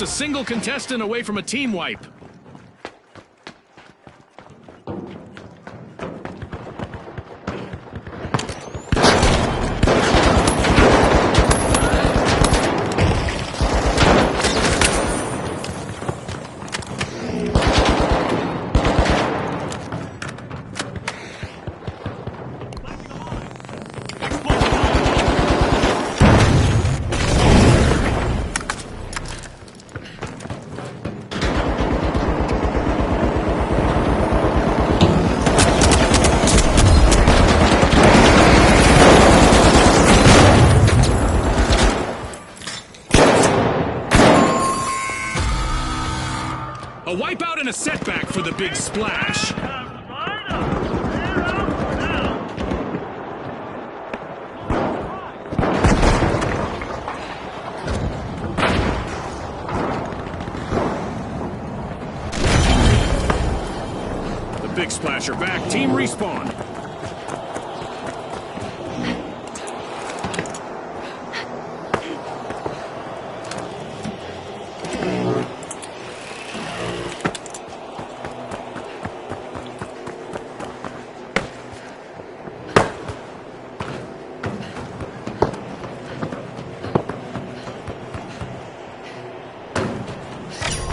just a single contestant away from a team wipe. A wipeout and a setback for the Big Splash. The Big Splash are back. Team respawn.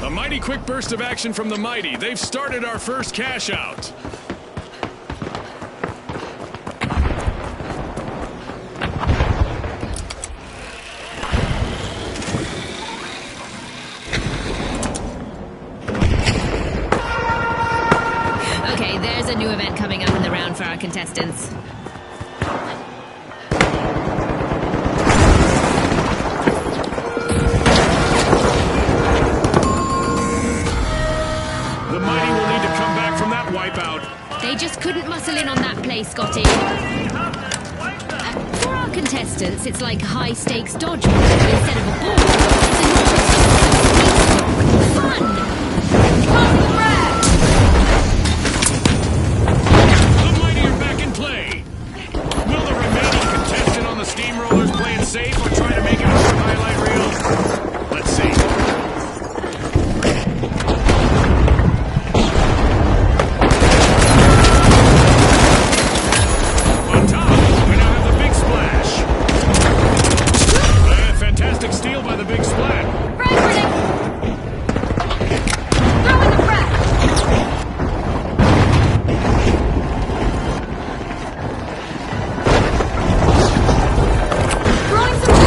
A mighty quick burst of action from the Mighty. They've started our first cash out. Okay, there's a new event coming up in the round for our contestants. The Mighty will need to come back from that wipeout. They just couldn't muscle in on that play, Scotty. For our contestants, it's like high-stakes dodgeball, but instead of a ball, it's a fun! The Mighty are back in play. Will the remaining contestant on the Steamrollers play it safe or try to make it over the highlight reel? Let's see. On top, we now have the Big Splash. Fantastic steal by the Big Splash. Throwing the frag! Throwing some...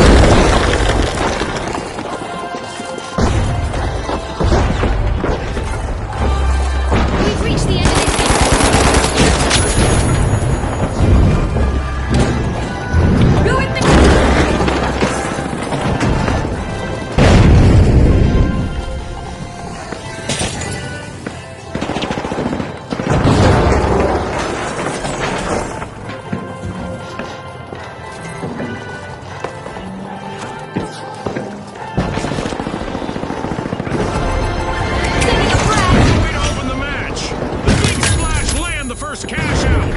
We've reached the end of this game. Ruin the... Setting a frag! Way to open the match. The Big Splash land the first cash out.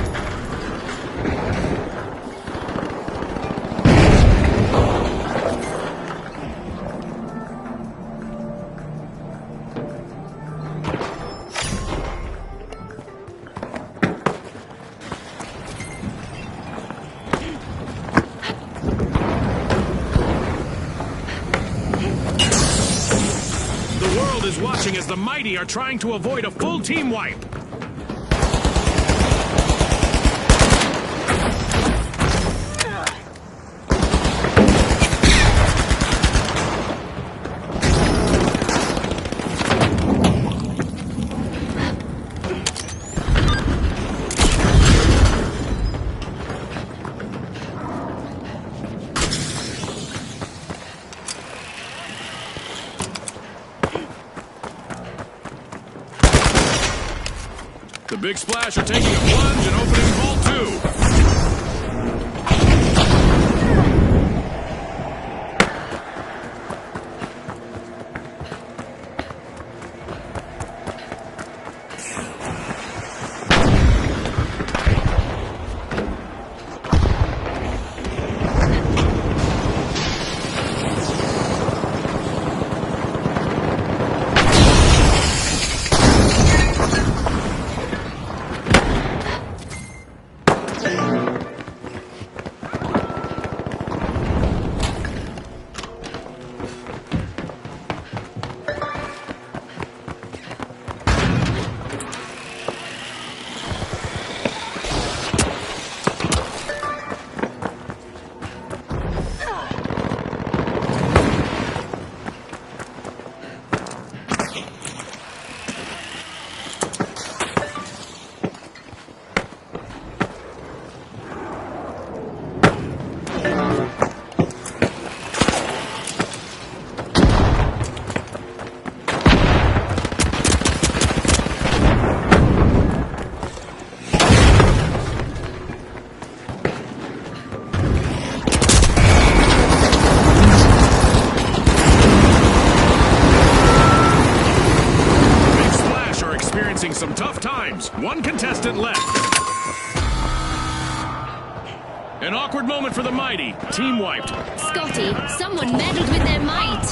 The world is watching as the Mighty are trying to avoid a full team wipe. The Big Splash are taking a plunge and opening vault 2. times. One contestant left. An awkward moment for the Mighty. Team wiped. Scotty, someone meddled with their might.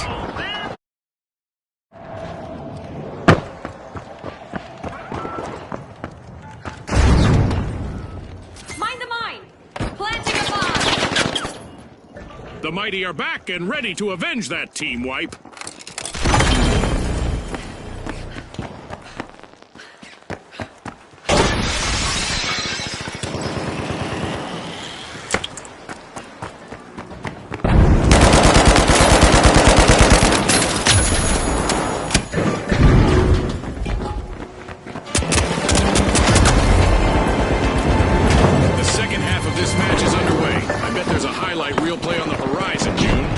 Mind the mine! Planting a bomb! The Mighty are back and ready to avenge that team wipe. Real play on the horizon, June.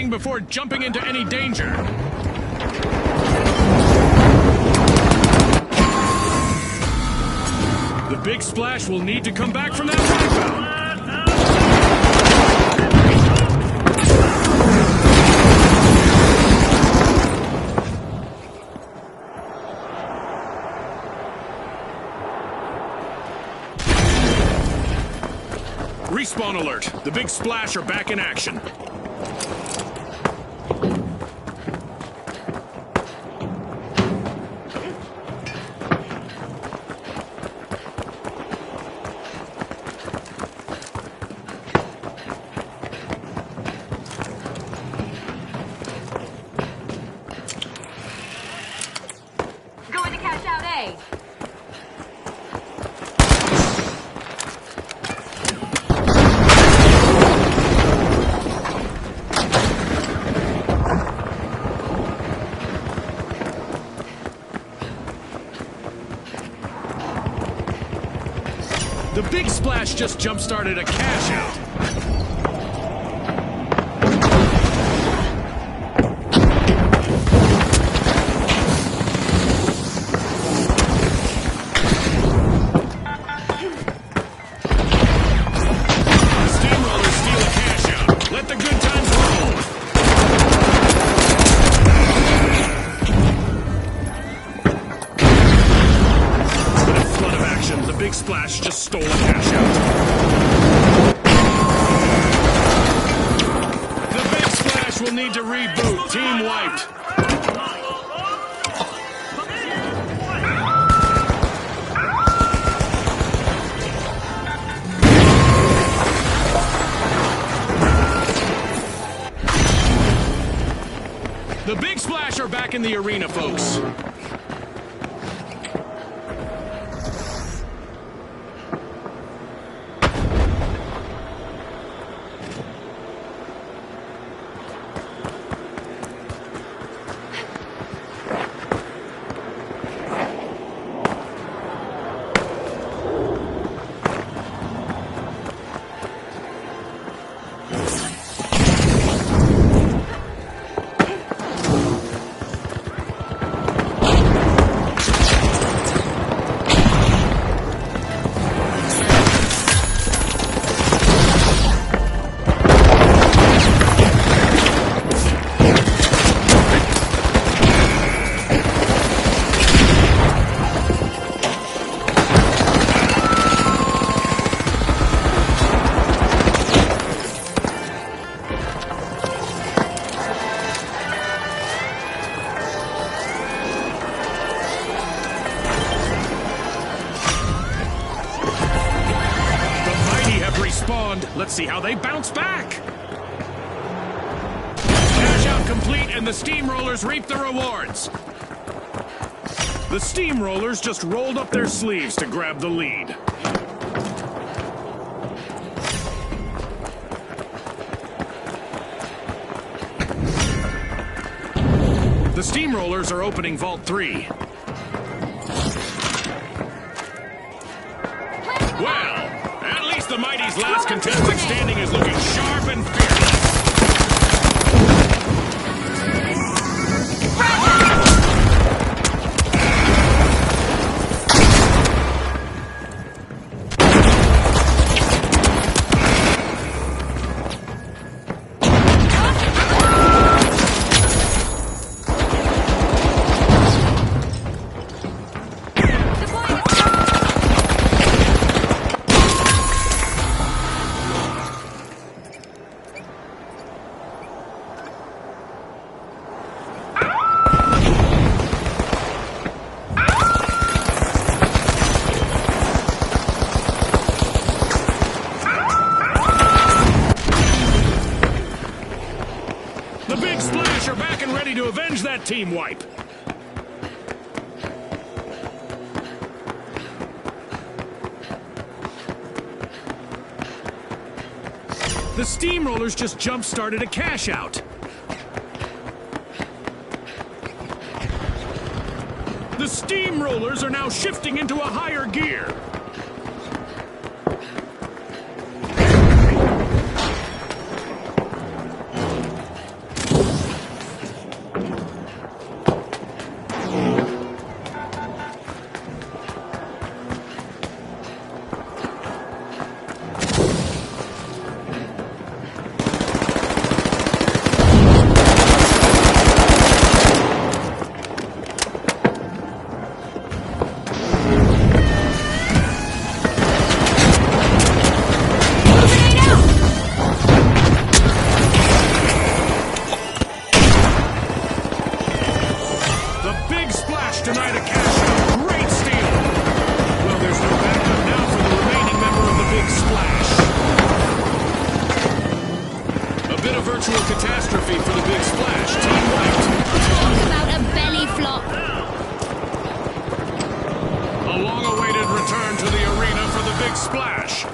Before jumping into any danger. The Big Splash will need to come back from that wipeout. Respawn alert. The Big Splash are back in action. The Big Splash just jump-started a cash out. The Steamrollers steal a cash out. Let the good times roll. In a flood of action, the Big Splash just stole a cash out. The Big Splash will need to reboot. Team wiped. The Big Splash are back in the arena, folks. Let's see how they bounce back. Cash out complete, and the Steamrollers reap the rewards. The Steamrollers just rolled up their sleeves to grab the lead. The Steamrollers are opening Vault 3. Well, at least the Mighty's last contestant standing is looking sharp and fearless. The Big Splash are back and ready to avenge that team wipe. The Steamrollers just jump-started a cash out. The Steamrollers are now shifting into a higher gear. Tonight a cash out. Great steal. Well, there's no backup now for the remaining member of the Big Splash. A bit of virtual catastrophe for the Big Splash. Team wiped. Talk about a belly flop. A long-awaited return to the arena for the Big Splash.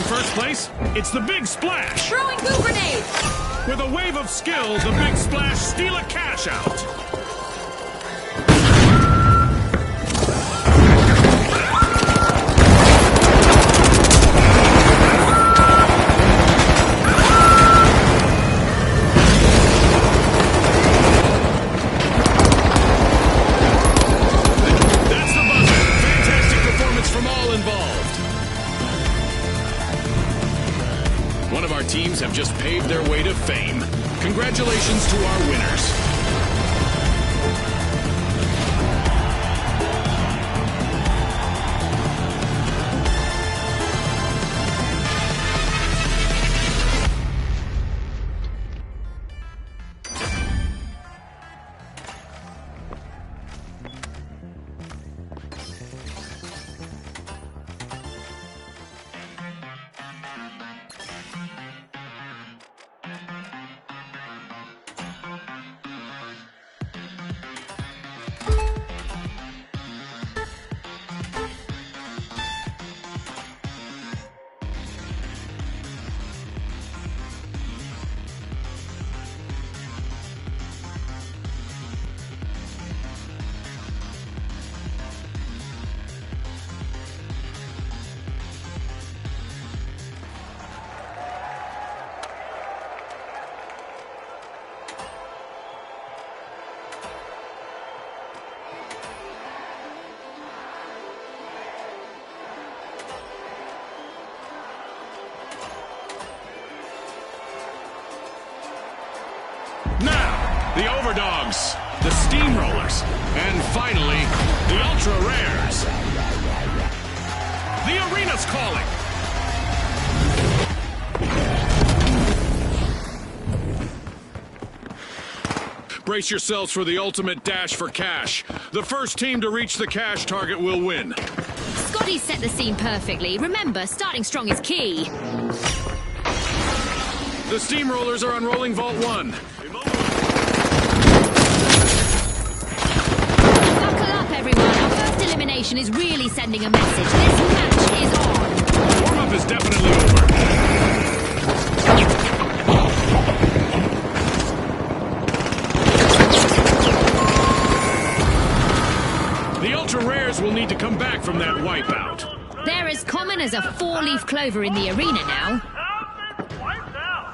First place, it's the Big Splash. Throwing goo grenade. With a wave of skill, the Big Splash steal a cash out. That's the buzzer. Fantastic performance from all involved. One of our teams have just paved their way to fame. Congratulations to our winners. Now, the Overdogs, the Steamrollers, and finally, the Ultra Rares. The arena's calling. Brace yourselves for the ultimate dash for cash. The first team to reach the cash target will win. Scotty set the scene perfectly. Remember, starting strong is key. The steamrollers are unrolling Vault 1. Buckle up, everyone. Our first elimination is really sending a message. This match is on. Warm-up is definitely over. The Ultra Rares will need to come back from that wipeout. They're as common as a four-leaf clover in the arena now. Wiped out.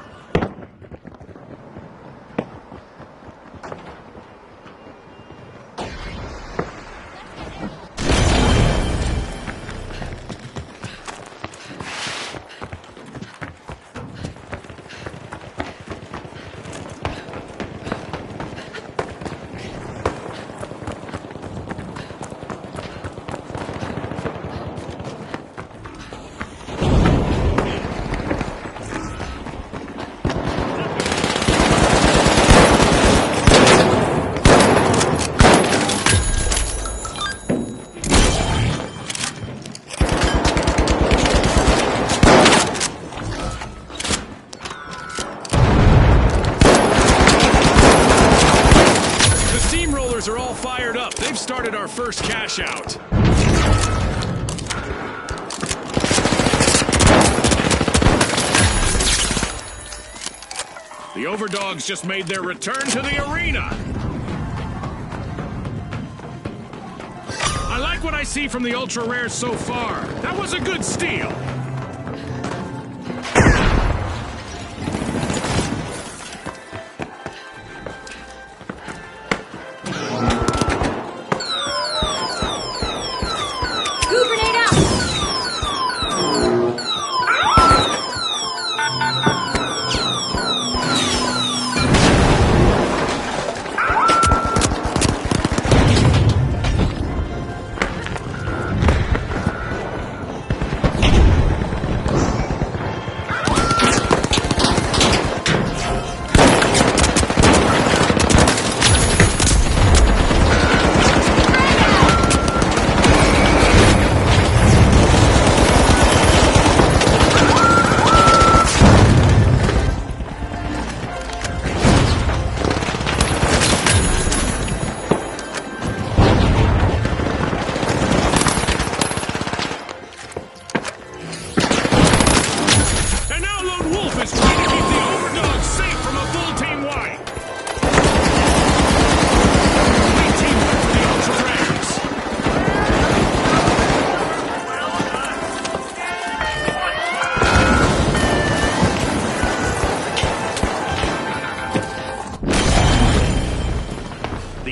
Are all fired up. They've started our first cash out. The Overdogs just made their return to the arena. I like what I see from the Ultra Rares so far. That was a good steal.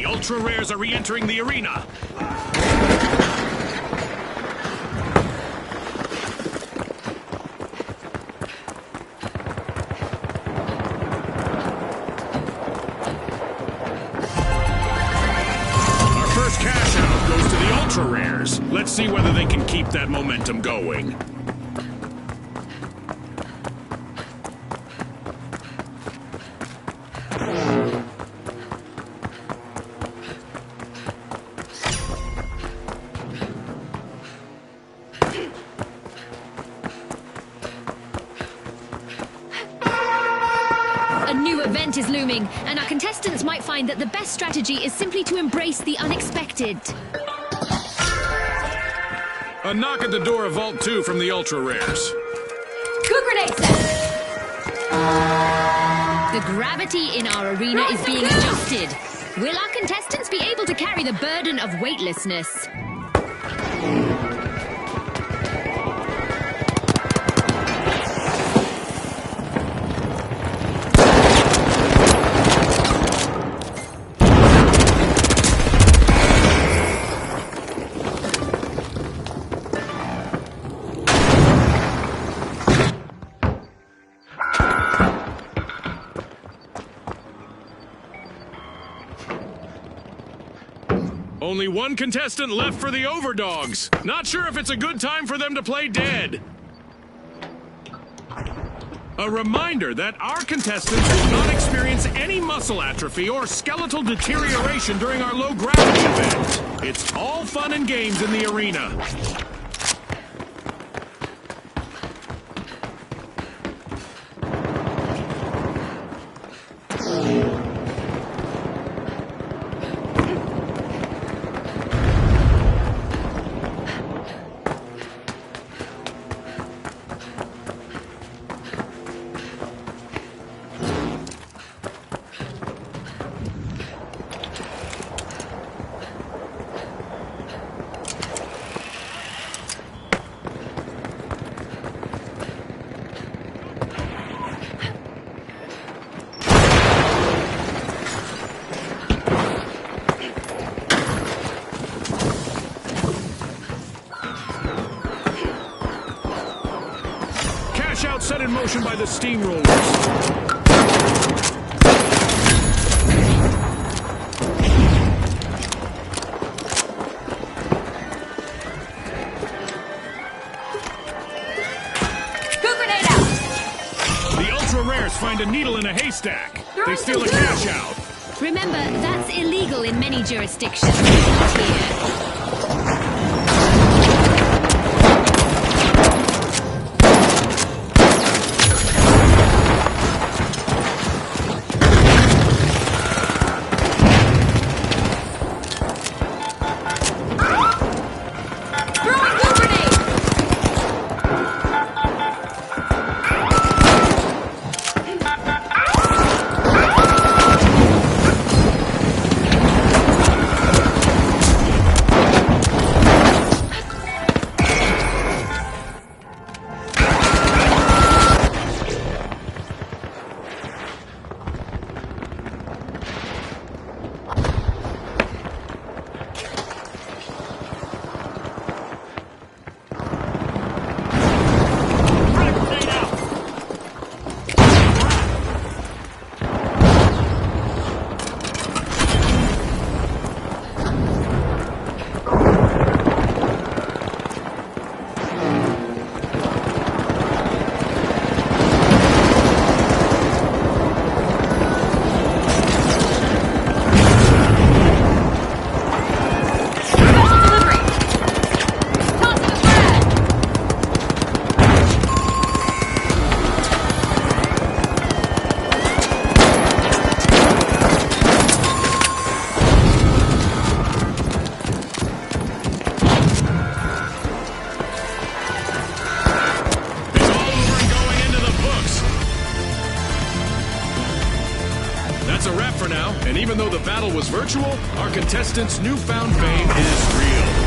Ultra Rares are re-entering the arena. Our first cash out goes to the Ultra Rares. Let's see whether they can keep that momentum going. A new event is looming, and our contestants might find that the best strategy is simply to embrace the unexpected. A knock at the door of Vault 2 from the Ultra Rares. Coup grenade set. The gravity in our arena is being adjusted. Will our contestants be able to carry the burden of weightlessness? Only one contestant left for the Overdogs. Not sure if it's a good time for them to play dead. A reminder that our contestants will not experience any muscle atrophy or skeletal deterioration during our low gravity event. It's all fun and games in the arena. motion by the steamrollers. Grenade out! The ultra-rares find a needle in a haystack. They Throwing steal a some cash out. Remember, that's illegal in many jurisdictions. Not here. Throwing blue grenade! That's a wrap for now, and even though the battle was virtual, our contestants' newfound fame is real.